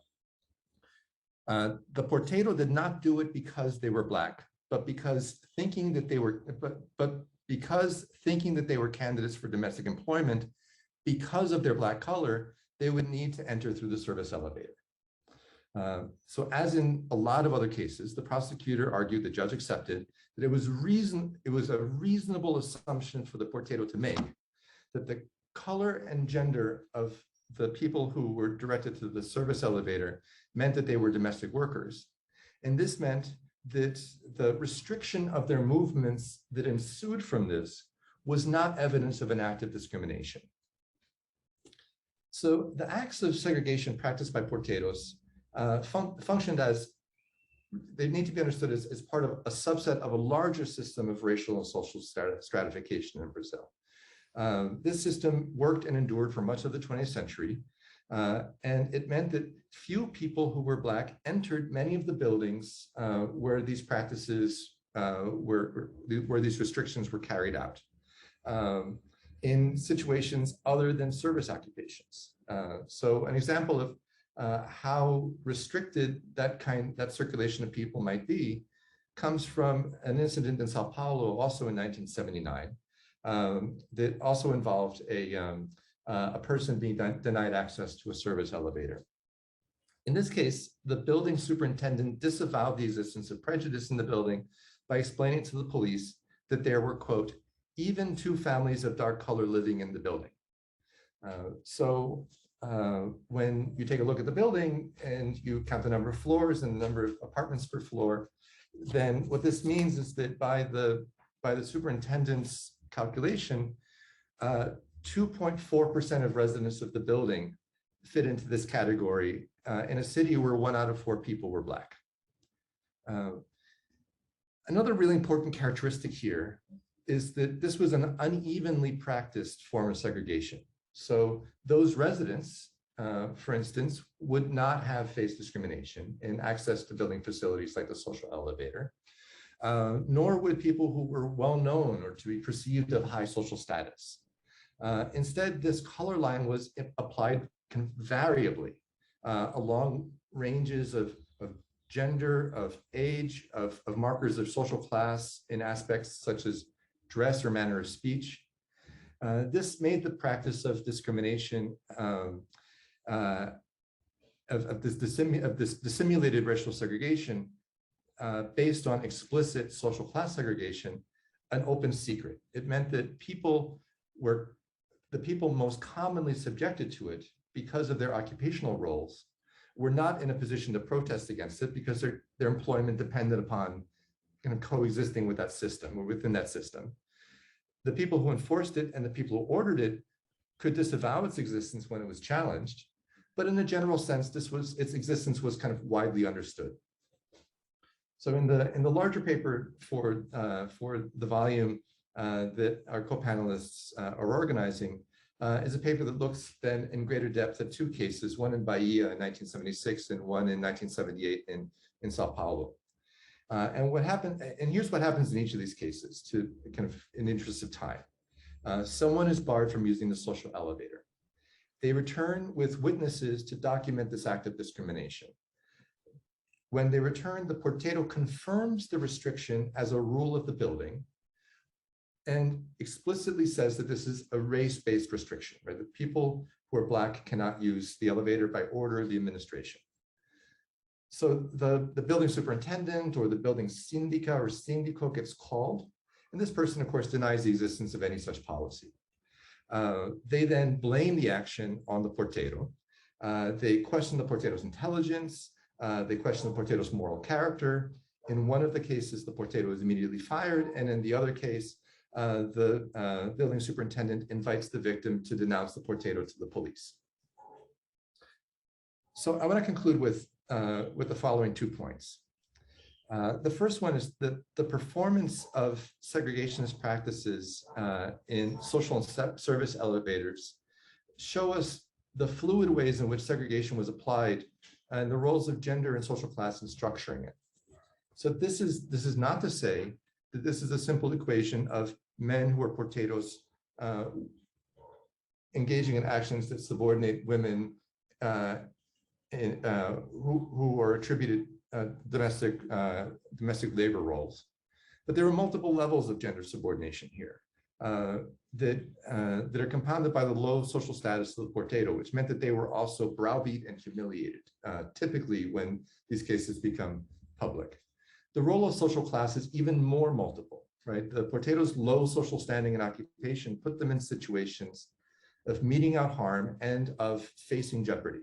S4: The porteiro did not do it because they were Black, but because thinking that they were candidates for domestic employment, because of their Black color, they would need to enter through the service elevator. So as in a lot of other cases, the prosecutor argued, the judge accepted, that it was a reasonable assumption for the Portato to make that the color and gender of the people who were directed to the service elevator meant that they were domestic workers. And this meant that the restriction of their movements that ensued from this was not evidence of an act of discrimination. So the acts of segregation practiced by Portados functioned as, they need to be understood as part of a subset of a larger system of racial and social stratification in Brazil. This system worked and endured for much of the 20th century, and it meant that few people who were Black entered many of the buildings where these practices, where these restrictions were carried out in situations other than service occupations. So an example of how restricted that circulation of people might be comes from an incident in Sao Paulo, also in 1979, that also involved a person being denied access to a service elevator. In this case, the building superintendent disavowed the existence of prejudice in the building by explaining to the police that there were, quote, even two families of dark color living in the building. When you take a look at the building and you count the number of floors and the number of apartments per floor, then what this means is that by the superintendent's calculation, 2.4% of residents of the building fit into this category in a city where 1 out of 4 people were Black. Another really important characteristic here is that this was an unevenly practiced form of segregation. So those residents, for instance, would not have faced discrimination in access to building facilities like the social elevator, nor would people who were well known or to be perceived of high social status. Instead, this color line was applied variably along ranges of gender, of age, of markers of social class in aspects such as dress or manner of speech. This made the practice of discrimination, of this dissimulated racial segregation based on explicit social class segregation, an open secret. It meant that the people most commonly subjected to it because of their occupational roles were not in a position to protest against it because their employment depended upon kind of coexisting with that system or within that system. The people who enforced it and the people who ordered it could disavow its existence when it was challenged, but in a general sense, its existence was kind of widely understood. So in the larger paper for the volume that our co-panelists are organizing is a paper that looks then in greater depth at 2 cases, one in Bahia in 1976 and one in 1978 in Sao Paulo. And here's what happens in each of these cases to kind of in the interest of time. Someone is barred from using the social elevator. They return with witnesses to document this act of discrimination. When they return, the Portato confirms the restriction as a rule of the building and explicitly says that this is a race-based restriction, right? That people who are Black cannot use the elevator by order of the administration. So the building superintendent or the building syndica or syndico gets called, and this person, of course, denies the existence of any such policy. They then blame the action on the Portato. They question the Portato's intelligence. They question the Portato's moral character. In one of the cases, the Portato is immediately fired, and in the other case, the building superintendent invites the victim to denounce the Portato to the police. So I want to conclude with the following 2 points. The first one is that the performance of segregationist practices in social and service elevators show us the fluid ways in which segregation was applied and the roles of gender and social class in structuring it. So this is not to say that this is a simple equation of men who are Portatos engaging in actions that subordinate women who are attributed domestic labor roles. But there are multiple levels of gender subordination here. that are compounded by the low social status of the Portato, which meant that they were also browbeat and humiliated, typically when these cases become public. The role of social class is even more multiple, right? The Portato's low social standing and occupation put them in situations of meting out harm and of facing jeopardy.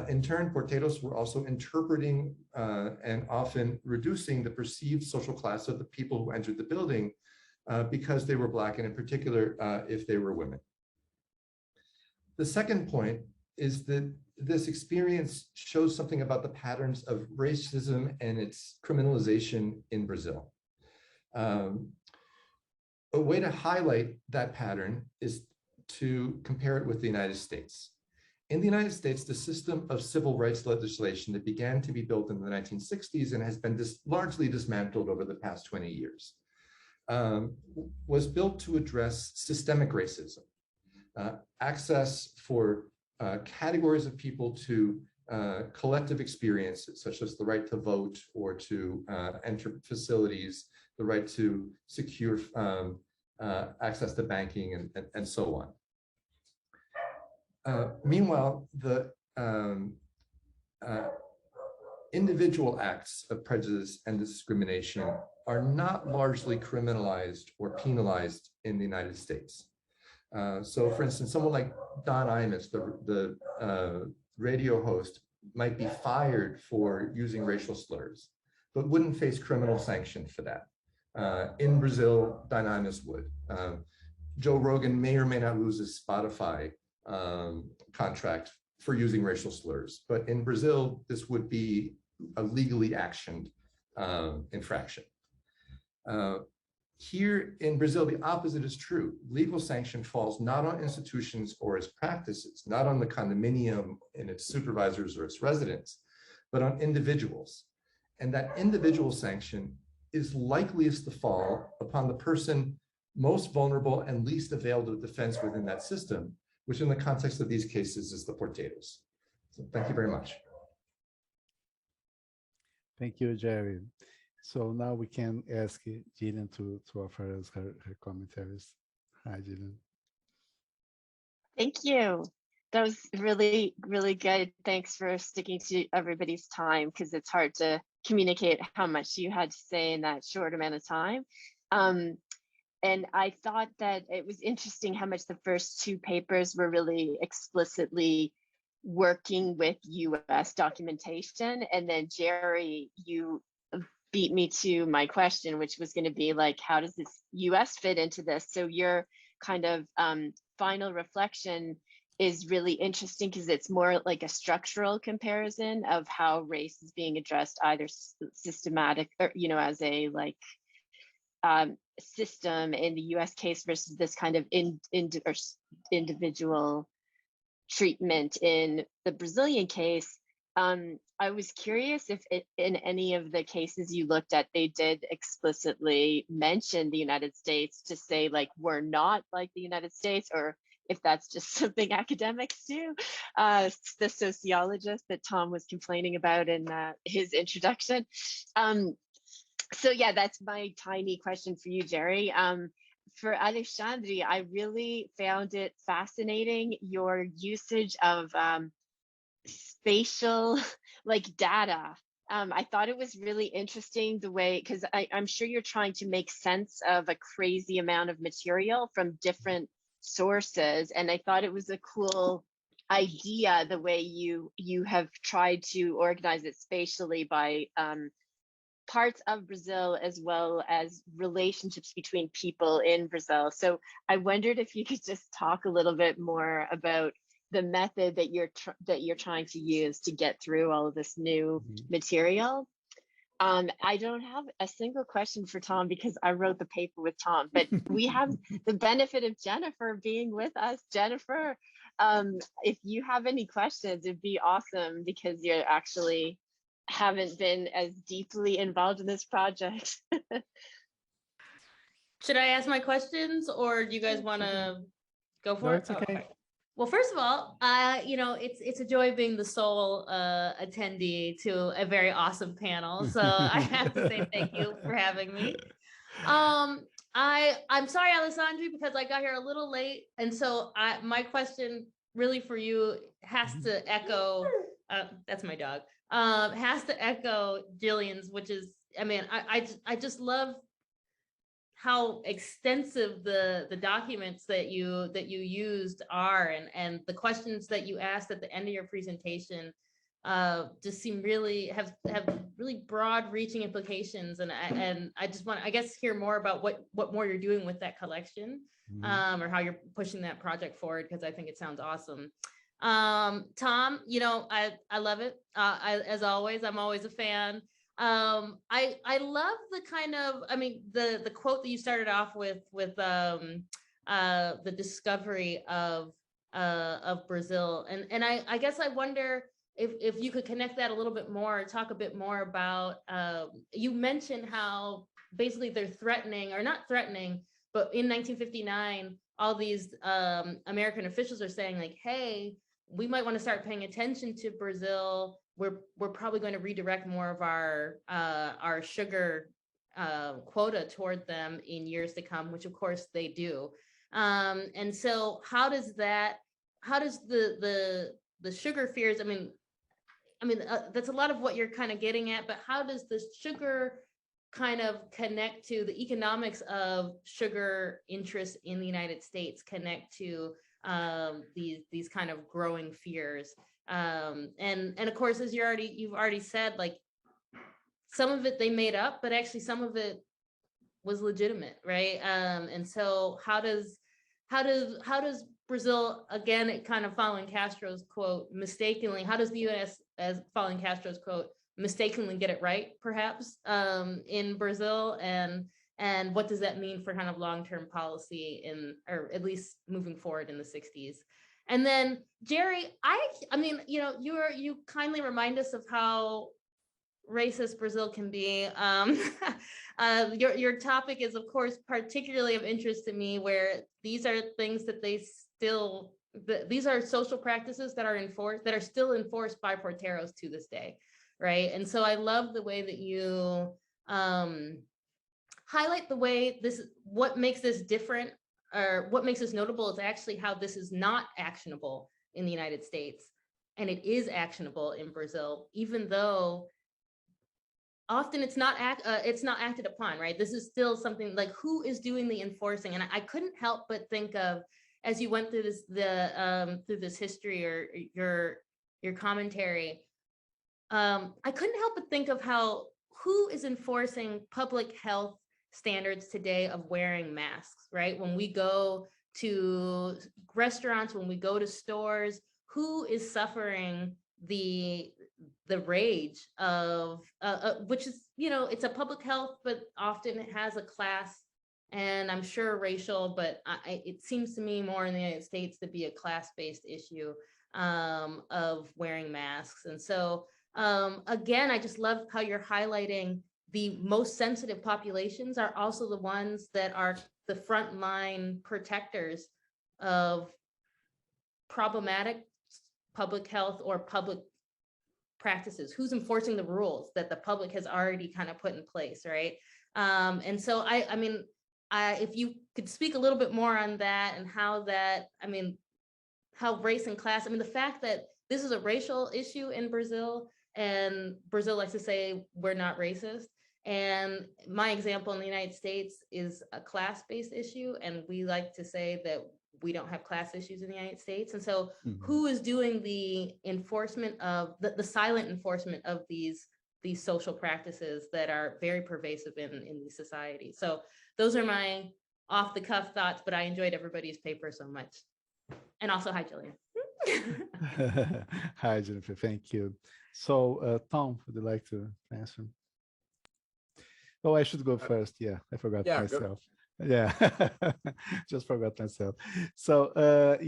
S4: In turn, Portatos were also interpreting and often reducing the perceived social class of the people who entered the building because they were Black, and in particular, if they were women. The second point is that this experience shows something about the patterns of racism and its criminalization in Brazil. A way to highlight that pattern is to compare it with the United States. In the United States, the system of civil rights legislation that began to be built in the 1960s and has been largely dismantled over the past 20 years was built to address systemic racism, access for categories of people to collective experiences, such as the right to vote or to enter facilities, the right to secure access to banking, and so on. Meanwhile, the individual acts of prejudice and discrimination are not largely criminalized or penalized in the United States. So for instance, someone like Don Imus, the radio host, might be fired for using racial slurs, but wouldn't face criminal sanction for that. In Brazil, Don Imus would. Joe Rogan may or may not lose his Spotify contract for using racial slurs, but in Brazil, this would be a legally actioned infraction. Here in Brazil, the opposite is true. Legal sanction falls not on institutions or its practices, not on the condominium and its supervisors or its residents, but on individuals. And that individual sanction is likeliest to fall upon the person most vulnerable and least availed of defense within that system, which in the context of these cases is the Portatos. So thank you very much.
S1: Thank you, Jerry. So now we can ask Gillian to offer us her commentaries. Hi, Gillian.
S2: Thank you. That was really, really good. Thanks for sticking to everybody's time, because it's hard to communicate how much you had to say in that short amount of time. And I thought that it was interesting how much the first two papers were really explicitly working with US documentation. And then Jerry, you beat me to my question, which was going to be like, how does this US fit into this? So your kind of final reflection is really interesting, because it's more like a structural comparison of how race is being addressed, either systematic or, you know, as a like system in the US case versus this kind of individual treatment in the Brazilian case. I was curious if in any of the cases you looked at, they did explicitly mention the United States to say like, we're not like the United States, or if that's just something academics do. The sociologist that Tom was complaining about in his introduction. So yeah, that's my tiny question for you, Jerry. For Alexandre, I really found it fascinating, your usage of spatial like data. I thought it was really interesting the way, because I'm sure you're trying to make sense of a crazy amount of material from different sources. And I thought it was a cool idea, the way you have tried to organize it spatially by parts of Brazil, as well as relationships between people in Brazil. So I wondered if you could just talk a little bit more about the method that you're trying to use to get through all of this new material. I don't have a single question for Tom because I wrote the paper with Tom, but we have the benefit of Jennifer being with us. Jennifer, if you have any questions, it'd be awesome, because you actually haven't been as deeply involved in this project.
S5: Should I ask my questions, or do you guys want to go for it?
S1: It's okay.
S5: Okay. Well, first of all, you know, it's a joy being the sole attendee to a very awesome panel. So I have to say thank you for having me. I'm sorry, Alessandri, because I got here a little late, and so my question really for you has to echo. That's my dog. Has to echo Jillian's, which is, I mean, I just love how extensive the documents that you used are, and the questions that you asked at the end of your presentation just seem really have really broad reaching implications, and I just want, I guess, hear more about what more you're doing with that collection, or how you're pushing that project forward, because I think it sounds awesome. Tom, you know, I love it. As always, I'm always a fan. I love the kind of, I mean, the quote that you started off with the discovery of Brazil, and I guess I wonder if you could connect that a little bit more, talk a bit more about, you mentioned how basically they're threatening, or not threatening, but in 1959, all these American officials are saying like, hey, we might want to start paying attention to Brazil. We're probably going to redirect more of our sugar quota toward them in years to come, which of course they do. And so how does the sugar fears, I mean, that's a lot of what you're kind of getting at, but how does the sugar kind of connect to the economics of sugar interests in the United States, connect to these kind of growing fears? And of course, as you've already said, like, some of it they made up, but actually some of it was legitimate, right? And so how does Brazil, again, it kind of following Castro's quote, mistakenly, how does the US, as following Castro's quote, mistakenly get it right, perhaps, in Brazil, and what does that mean for kind of long-term policy or at least moving forward in the 60s? And then Jerry, I mean, you know, you kindly remind us of how racist Brazil can be. Your topic is, of course, particularly of interest to me, where these are things that these are social practices that are still enforced by porteros to this day, right? And so I love the way that you highlight the way what makes this different, or what makes this notable, is actually how this is not actionable in the United States, and it is actionable in Brazil, even though often it's not acted upon, right? This is still something like, who is doing the enforcing? And I couldn't help but think of, as you went through this history, or your commentary, I couldn't help but think of who is enforcing public health standards today of wearing masks, right? When we go to restaurants, when we go to stores, who is suffering the rage of which is, you know, it's a public health, but often it has a class, and I'm sure racial, but it seems to me more in the United States to be a class-based issue of wearing masks. And so again, I just love how you're highlighting the most sensitive populations are also the ones that are the frontline protectors of problematic public health or public practices. Who's enforcing the rules that the public has already kind of put in place, right? And so I mean, if you could speak a little bit more on that, and how that, I mean, how race and class, I mean, the fact that this is a racial issue in Brazil, and Brazil likes to say we're not racist. And my example in the United States is a class-based issue, and we like to say that we don't have class issues in the United States. And so who is doing the enforcement of the silent enforcement of these social practices that are very pervasive in these societies? So those are my off the cuff thoughts, but I enjoyed everybody's paper so much. And also, hi, Jillian.
S1: Hi, Jennifer, thank you. So Tom, would you like to answer? Oh, I should go first. Yeah, I forgot myself. Go. Yeah, just forgot myself. So I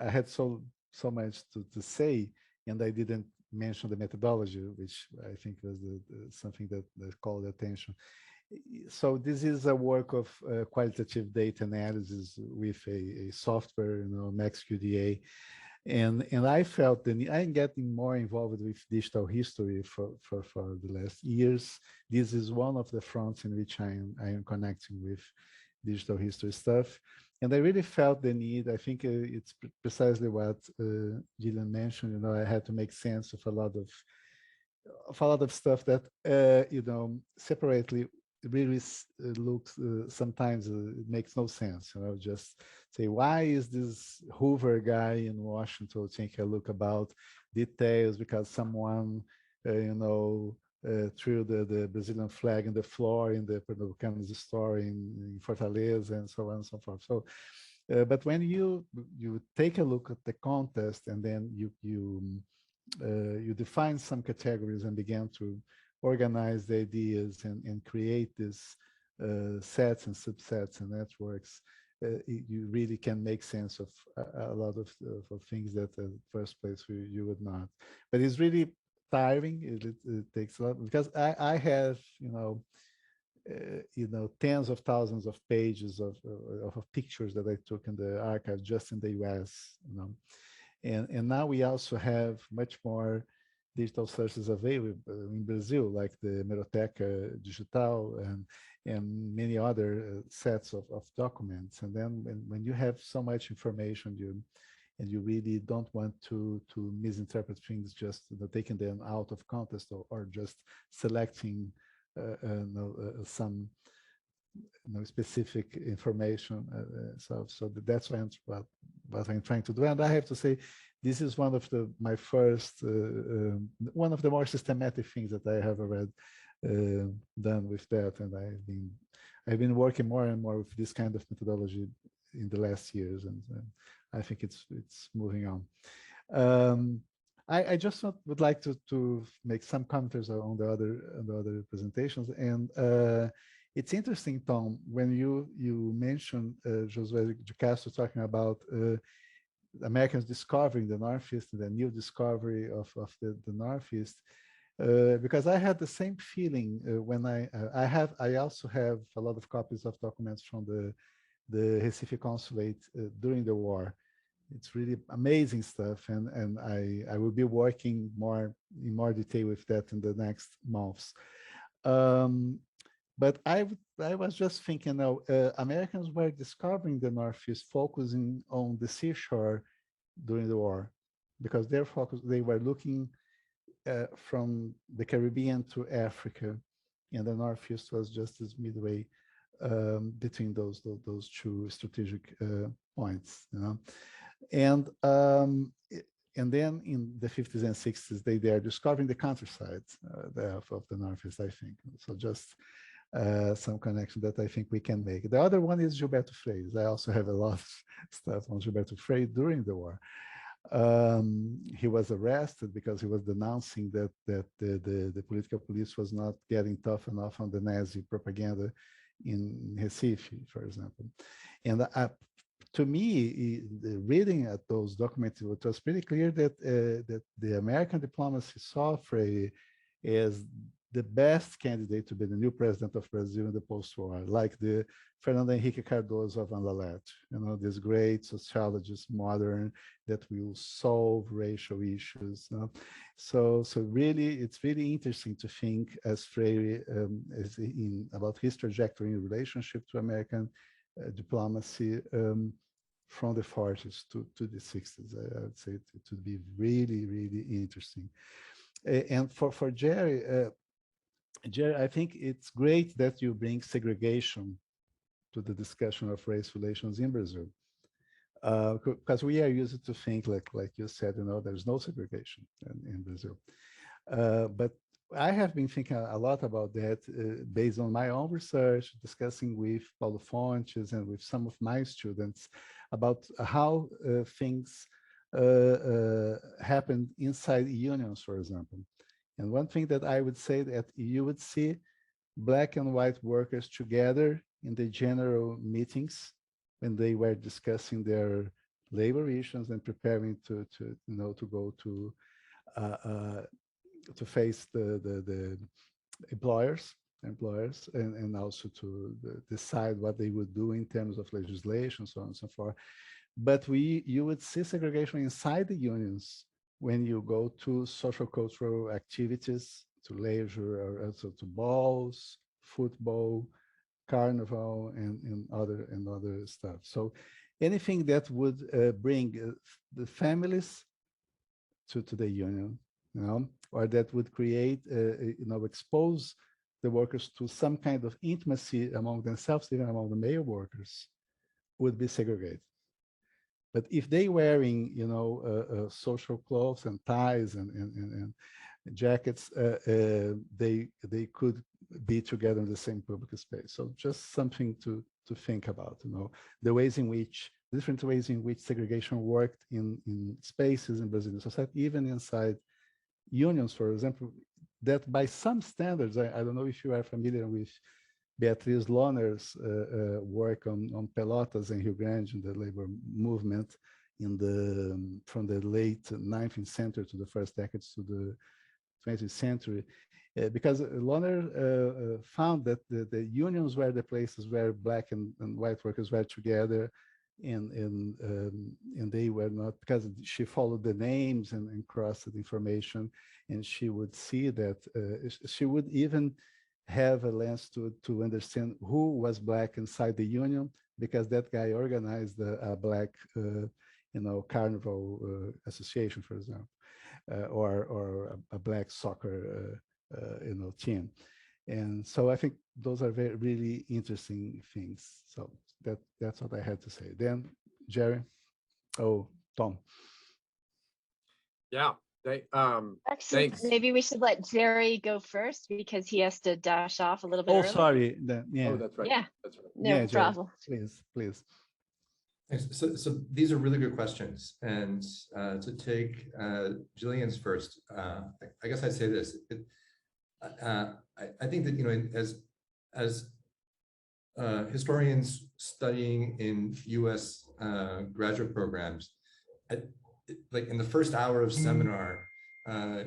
S1: had so much to say, and I didn't mention the methodology, which I think was something that called attention. So this is a work of qualitative data analysis with a software, MaxQDA. And I felt the need, I'm getting more involved with digital history for the last years. This is one of the fronts in which I am connecting with digital history stuff. And I really felt the need. I think it's precisely what Gillian mentioned. You know, I had to make sense of a lot of stuff that you know, separately really looks sometimes it makes no sense. You know, just say, why is this Hoover guy in Washington taking a look about details because someone you know, threw the Brazilian flag in the floor in the Pernambucanos store in Fortaleza, and so on and so forth. So but when you take a look at the context, and then you define some categories and begin to organize the ideas and create these sets and subsets and networks, you really can make sense of a lot of things that at first place you would not. But it's really tiring. It takes a lot, because I have, you know, tens of thousands of pages of pictures that I took in the archive just in the US, you know. And now we also have much more digital sources available in Brazil, like the Hemeroteca Digital and many other sets of documents. And then when you have so much information, you really don't want to misinterpret things, just taking them out of context or just selecting some specific information. So that's what I'm trying to do. And I have to say, this is one of my first, one of the more systematic things that I have already done with that. And I've been working more and more with this kind of methodology in the last years, and I think it's moving on. I just would like to make some comments on the other presentations. And it's interesting, Tom, when you mentioned Josué de Castro talking about Americans discovering the Northeast and the new discovery of the Northeast, because I had the same feeling when I also have a lot of copies of documents from the Recife consulate during the war. It's really amazing stuff, and I will be working in more detail with that in the next months. But I was just thinking now, Americans were discovering the Northeast, focusing on the seashore during the war, because they were looking from the Caribbean to Africa, and the Northeast was just this midway between those two strategic points, you know. And then in the 50s and 60s, they are discovering the countryside of the Northeast, I think. So just some connection that I think we can make. The other one is Gilberto Frei. I also have a lot of stuff on Gilberto Frei during the war. He was arrested because he was denouncing that the political police was not getting tough enough on the Nazi propaganda in Recife, for example. And to me, reading at those documents, it was pretty clear that that the American diplomacy saw Frei as the best candidate to be the new president of Brazil in the post-war, like the Fernando Henrique Cardoso of Andalet, you know, this great sociologist, modern, that will solve racial issues. So really, it's really interesting to think as Freire about his trajectory in relationship to American diplomacy from the 40s to the 60s. I would say it would be really, really interesting. And for Jerry, I think it's great that you bring segregation to the discussion of race relations in Brazil, because we are used to think like you said, you know, there's no segregation in Brazil. But I have been thinking a lot about that based on my own research, discussing with Paulo Fontes and with some of my students about how things happen inside unions, for example. And one thing that I would say that you would see Black and white workers together in the general meetings when they were discussing their labor issues and preparing to go to face the employers and also to decide what they would do in terms of legislation, so on and so forth. but you would see segregation inside the unions when you go to social cultural activities, to leisure, or also to balls, football, carnival, and other stuff. So anything that would bring the families to the union, or that would create, expose the workers to some kind of intimacy among themselves, even among the male workers, would be segregated. But if they wearing, social clothes and ties and jackets, they could be together in the same public space. So just something to think about, the ways in which, different ways in which segregation worked in spaces in Brazilian society, even inside unions, for example, that by some standards, I don't know if you are familiar with Beatriz Lohner's work on Pelotas and Rio Grande in the labor movement from the late 19th century to the first decades to the 20th century, because Lohner found that the unions were the places where Black and white workers were together, and they were not, because she followed the names and crossed the information, and she would see that she would even have a lens to understand who was Black inside the union, because that guy organized a Black carnival association, for example, or a Black soccer team. And so I think those are really interesting things. So that's what I had to say. Then Jerry, Tom.
S3: Yeah.
S2: Actually,
S3: Thanks.
S2: maybe we should let Jerry go first because he has to dash off a little bit early.
S1: Sorry.
S3: Yeah. Oh, that's right.
S2: Yeah.
S3: That's right.
S2: No problem.
S1: Jerry, please.
S4: Thanks. So these are really good questions. And to take Jillian's first, I guess I'd say this. I think that, as historians studying in US graduate programs, like in the first hour of seminar,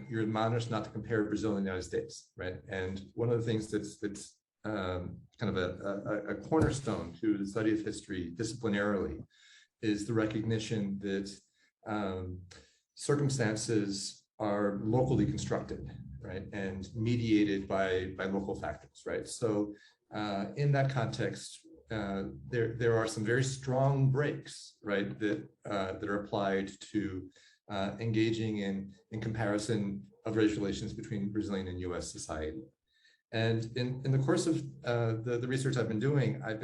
S4: you're admonished not to compare Brazil and the United States, right? And one of the things that's kind of a cornerstone to the study of history disciplinarily is the recognition that circumstances are locally constructed, right, and mediated by local factors, right? So in that context, there are some very strong breaks, right, that are applied to engaging in comparison of race relations between Brazilian and U.S. society. And in the course of the research I've been doing, I've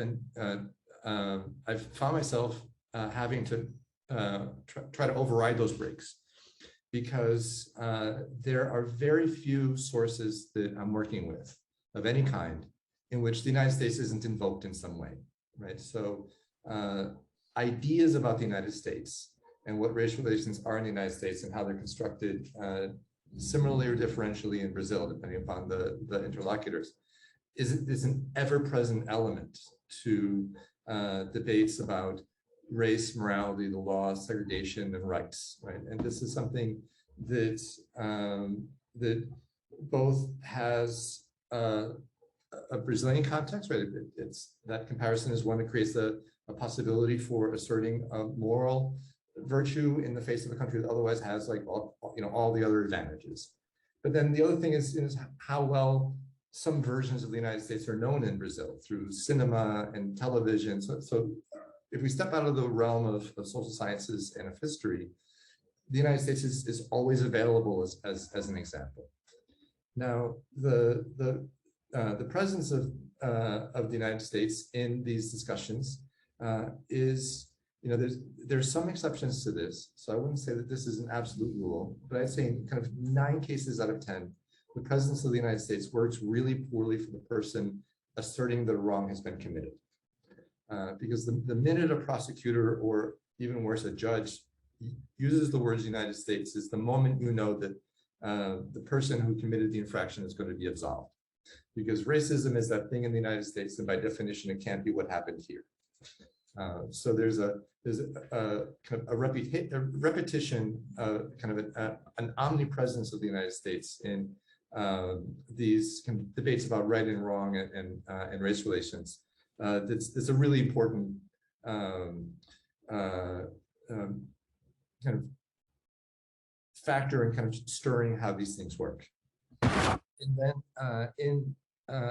S4: found myself having to try to override those breaks, because there are very few sources that I'm working with of any kind in which the United States isn't invoked in some way, right? So ideas about the United States and what race relations are in the United States and how they're constructed similarly or differentially in Brazil, depending upon the interlocutors, is an ever-present element to debates about race, morality, the law, segregation, and rights, right? And this is something that that both has a Brazilian context, right? It's that comparison is one that creates a possibility for asserting a moral virtue in the face of a country that otherwise has like all the other advantages. But then the other thing is how well some versions of the United States are known in Brazil through cinema and television. So if we step out of the realm of social sciences and of history, the United States is always available as an example. Now, the presence of the United States in these discussions is, there's some exceptions to this. So I wouldn't say that this is an absolute rule, but I'd say in kind of 9 cases out of 10, the presence of the United States works really poorly for the person asserting that a wrong has been committed. Because the minute a prosecutor, or even worse, a judge, uses the words United States is the moment you know that the person who committed the infraction is going to be absolved. Because racism is that thing in the United States, and by definition, it can't be what happened here. So there's a kind of a repetition, kind of an omnipresence of the United States in these kind of debates about right and wrong and race relations. That's a really important kind of factor in kind of stirring how these things work. And then in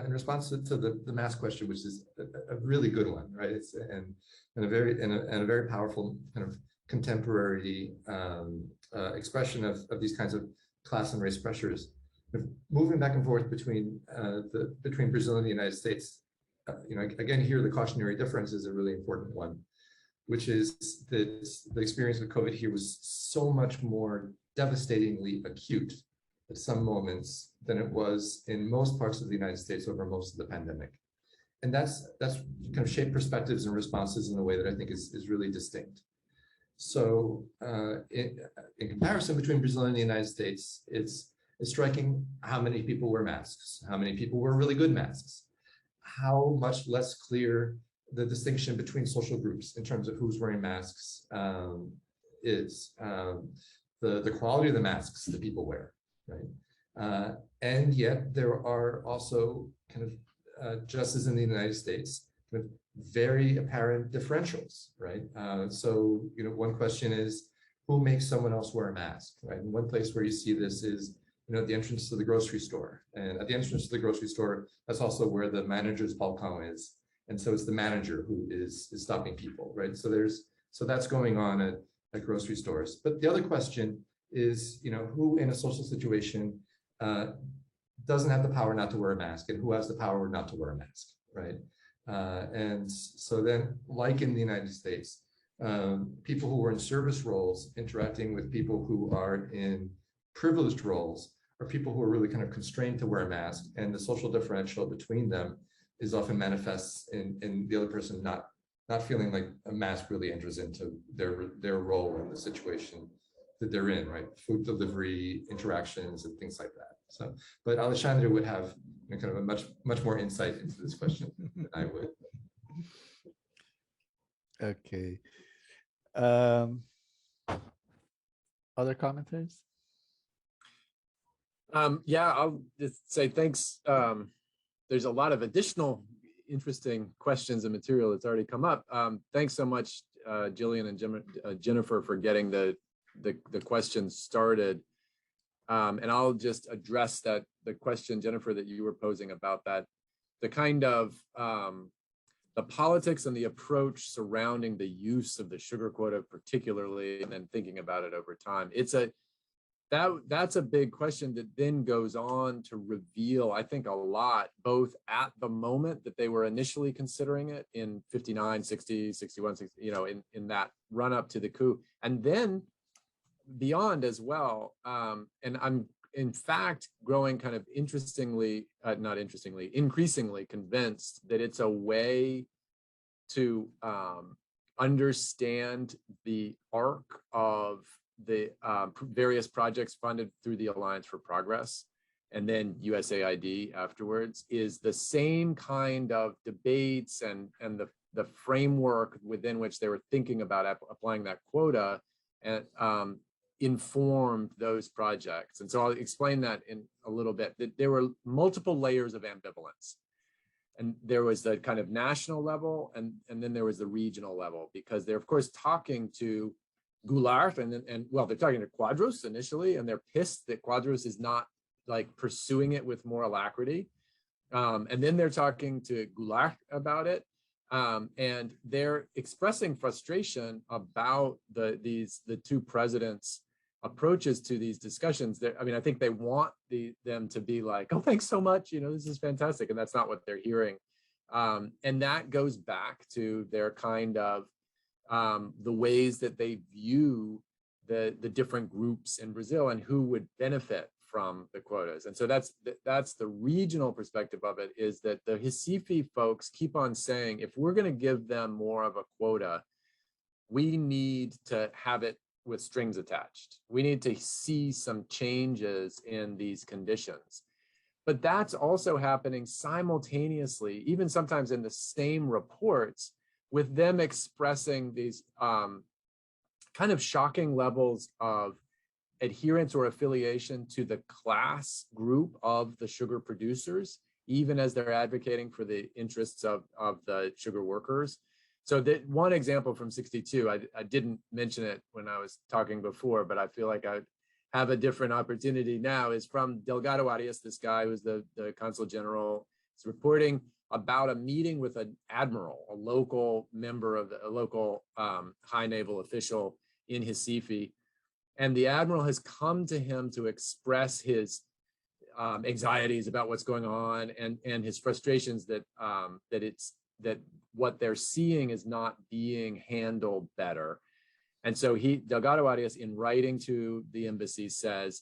S4: response to the mask question, which is a really good one, right? It's and a very powerful kind of contemporary expression of these kinds of class and race pressures, moving back and forth between between Brazil and the United States. Again, here the cautionary difference is a really important one, which is that the experience with COVID here was so much more devastatingly acute at some moments than it was in most parts of the United States over most of the pandemic. And that's kind of shaped perspectives and responses in a way that I think is really distinct. So in comparison between Brazil and the United States, it's striking how many people wear masks, how many people wear really good masks, how much less clear the distinction between social groups in terms of who's wearing masks is, the quality of the masks that people wear, right? And yet there are also kind of, just as in the United States, kind of very apparent differentials, right? So, one question is, who makes someone else wear a mask, right? And one place where you see this is, at the entrance to the grocery store. And at the entrance to the grocery store, that's also where the manager's balcony is. And so it's the manager who is stopping people, right? So that's going on at grocery stores. But the other question is, who in a social situation doesn't have the power not to wear a mask, and who has the power not to wear a mask, right? And so then, like in the United States, people who are in service roles interacting with people who are in privileged roles are people who are really kind of constrained to wear a mask, and the social differential between them is often manifests in the other person not feeling like a mask really enters into their role in the situation that they're in, right? Food delivery, interactions, and things like that. So, but Alexandre would have kind of a much more insight into this question than I would.
S1: Okay. Other commentaries?
S3: Yeah, I'll just say thanks. There's a lot of additional interesting questions and material that's already come up. Thanks so much, Jillian and Jennifer, for getting the questions started. And I'll just address the question, Jennifer, that you were posing about that, the kind of the politics and the approach surrounding the use of the sugar quota, particularly, and then thinking about it over time. That's a big question that then goes on to reveal, I think, a lot, both at the moment that they were initially considering it in 59, 60, 61, 60, in that run up to the coup, and then beyond as well. And I'm, in fact, growing kind of increasingly convinced that it's a way to understand the arc of the various projects funded through the Alliance for Progress and then USAID afterwards, is the same kind of debates and the framework within which they were thinking about applying that quota and informed those projects. And so I'll explain that in a little bit, that there were multiple layers of ambivalence. And there was the kind of national level, and then there was the regional level, because they're, of course, talking to Goulart and well, they're talking to Quadros initially, and they're pissed that Quadros is not like pursuing it with more alacrity. And then they're talking to Goulart about it. And they're expressing frustration about the two presidents' approaches to these discussions. I mean, I think they want them to be like, oh, thanks so much, this is fantastic. And that's not what they're hearing. And that goes back to their kind of the ways that they view the different groups in Brazil and who would benefit from the quotas. And so that's the regional perspective of it, is that the Recife folks keep on saying, if we're going to give them more of a quota, we need to have it with strings attached. We need to see some changes in these conditions. But that's also happening simultaneously, even sometimes in the same reports, with them expressing these kind of shocking levels of adherence or affiliation to the class group of the sugar producers, even as they're advocating for the interests of the sugar workers. So that one example from 62, I didn't mention it when I was talking before, but I feel like I have a different opportunity now, is from Delgado Arias, this guy who's the consul general. He's reporting about a meeting with an admiral, a local member of a local high naval official in Recife. And the admiral has come to him to express his anxieties about what's going on, and his frustrations that that what they're seeing is not being handled better. And so Delgado Arias, in writing to the embassy, says,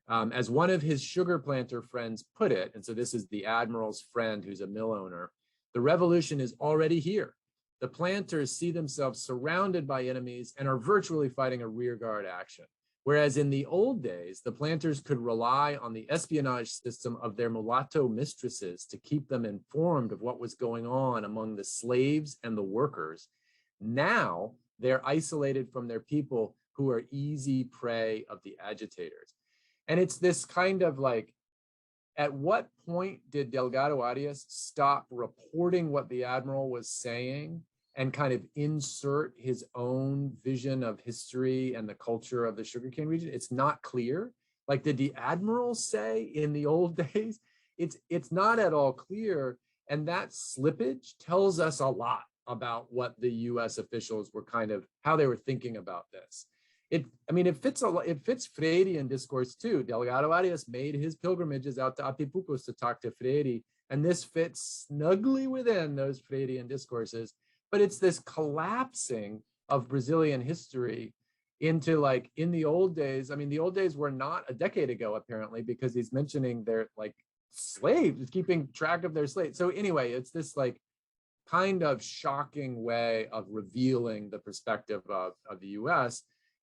S3: as one of his sugar planter friends put it, and so this is the admiral's friend who's a mill owner, the revolution is already here. The planters see themselves surrounded by enemies and are virtually fighting a rearguard action. Whereas in the old days, the planters could rely on the espionage system of their mulatto mistresses to keep them informed of what was going on among the slaves and the workers. Now they're isolated from their people, who are easy prey of the agitators. And it's this kind of like, at what point did Delgado Arias stop reporting what the admiral was saying and kind of insert his own vision of history and the culture of the sugarcane region? It's not clear. Like, did the admiral say in the old days? It's not at all clear. And that slippage tells us a lot about what the US officials were kind of, how they were thinking about this. It fits Freirean discourse too. Delgado Arias made his pilgrimages out to Atipucos to talk to Freire, and this fits snugly within those Freirean discourses. But it's this collapsing of Brazilian history into, like, in the old days. I mean, the old days were not a decade ago, apparently, because he's mentioning their, like, slaves, keeping track of their slaves. So anyway, it's this, like, kind of shocking way of revealing the perspective of the US,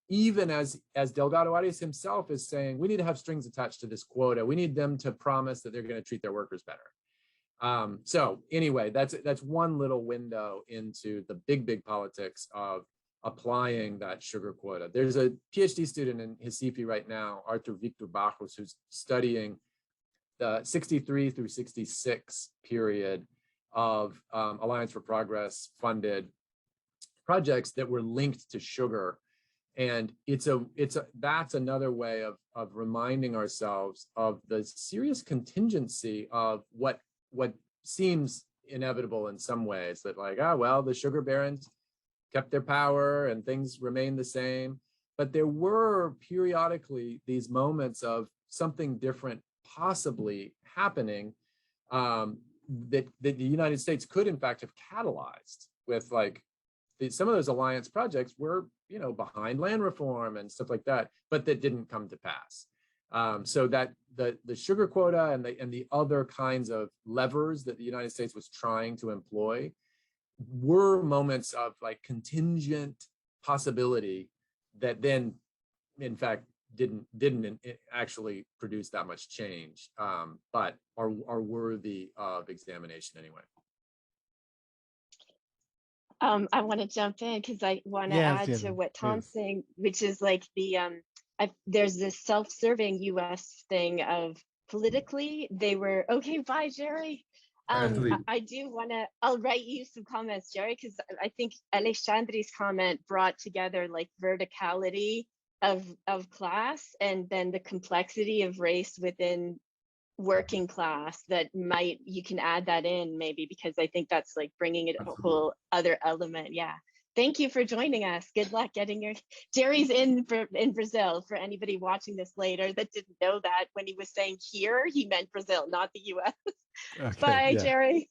S3: even as Delgado Arias himself is saying, we need to have strings attached to this quota. We need them to promise that they're going to treat their workers better. So anyway, that's one little window into the big politics of applying that sugar quota. There's a PhD student in Recife right now, Arthur Victor Barros, who's studying the 63 through 66 period of Alliance for Progress funded projects that were linked to sugar. And that's another way of reminding ourselves of the serious contingency of what seems inevitable in some ways, that, like, well, the sugar barons kept their power and things remained the same. But there were periodically these moments of something different possibly happening, that the United States could in fact have catalyzed with, like, some of those alliance projects were, behind land reform and stuff like that, but that didn't come to pass. So that the sugar quota and the other kinds of levers that the United States was trying to employ were moments of, like, contingent possibility that then, in fact, didn't actually produce that much change, but are worthy of examination anyway.
S2: I want to jump in because I want to add to what Tom's saying, which is like there's this self-serving US thing of politically they were okay. Bye, Jerry. I do want to, I'll write you some comments, Jerry, because I think Alexandri's comment brought together, like, verticality of class and then the complexity of race within working class that you can add that in maybe, because I think that's, like, bringing it a whole other element. Yeah. Thank you for joining us. Good luck getting Jerry's in Brazil, for anybody watching this later that didn't know that. When he was saying here, he meant Brazil, not the US. Okay, bye, Jerry.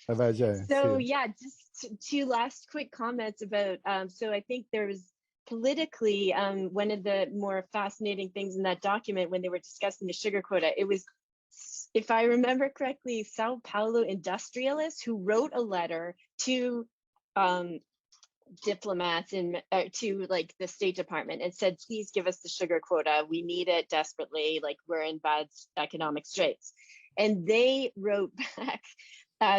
S1: Bye, Jerry.
S2: So yeah, just two last quick comments about, so I think there's politically, one of the more fascinating things in that document when they were discussing the sugar quota, it was, if I remember correctly, Sao Paulo industrialists who wrote a letter to diplomats to, like, the State Department and said, please give us the sugar quota. We need it desperately. Like, we're in bad economic straits. And they wrote back,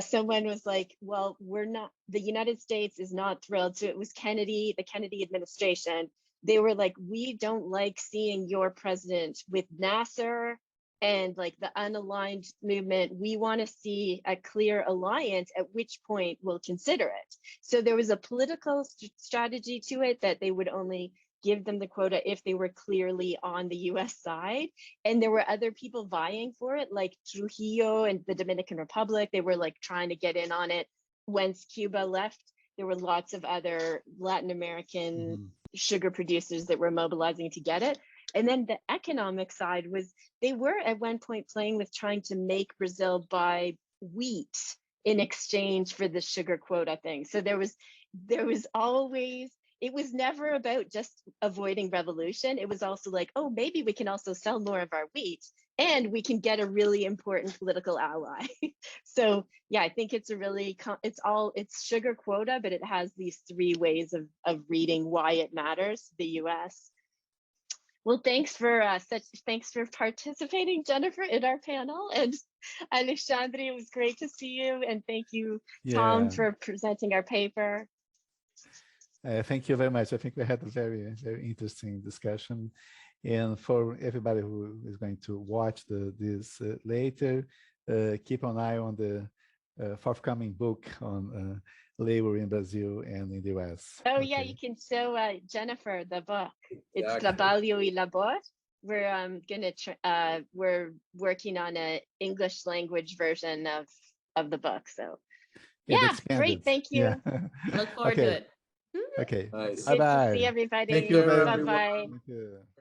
S2: someone was like, well, the United States is not thrilled. So it was the Kennedy administration. They were like, we don't like seeing your president with Nasser and like the unaligned movement, we want to see a clear alliance, at which point we'll consider it. So there was a political strategy to it that they would only give them the quota if they were clearly on the US side. And there were other people vying for it, like Trujillo and the Dominican Republic. They were like trying to get in on it. Once Cuba left, there were lots of other Latin American sugar producers that were mobilizing to get it. And then the economic side was, they were at one point playing with trying to make Brazil buy wheat in exchange for the sugar quota thing. So there was always, it was never about just avoiding revolution. It was also like, oh, maybe we can also sell more of our wheat and we can get a really important political ally. So yeah, I think it's a really, it's sugar quota, but it has these three ways of reading why it matters to the US. Well, thanks for participating, Jennifer, in our panel, and Alexandre, it was great to see you, and thank you, Tom, for presenting our paper.
S1: Thank you very much. I think we had a very, very interesting discussion, and for everybody who is going to watch this later, keep an eye on the forthcoming book on labor in Brazil and in the US.
S2: Oh yeah, you can show Jennifer the book. It's Trabalho y Labor. We're working on an English language version of the book. So yeah, great. Thank you.
S5: Yeah. Look forward to it.
S1: Okay.
S3: Nice.
S1: Bye bye.
S2: See everybody.
S3: Thank you,
S2: Bye bye.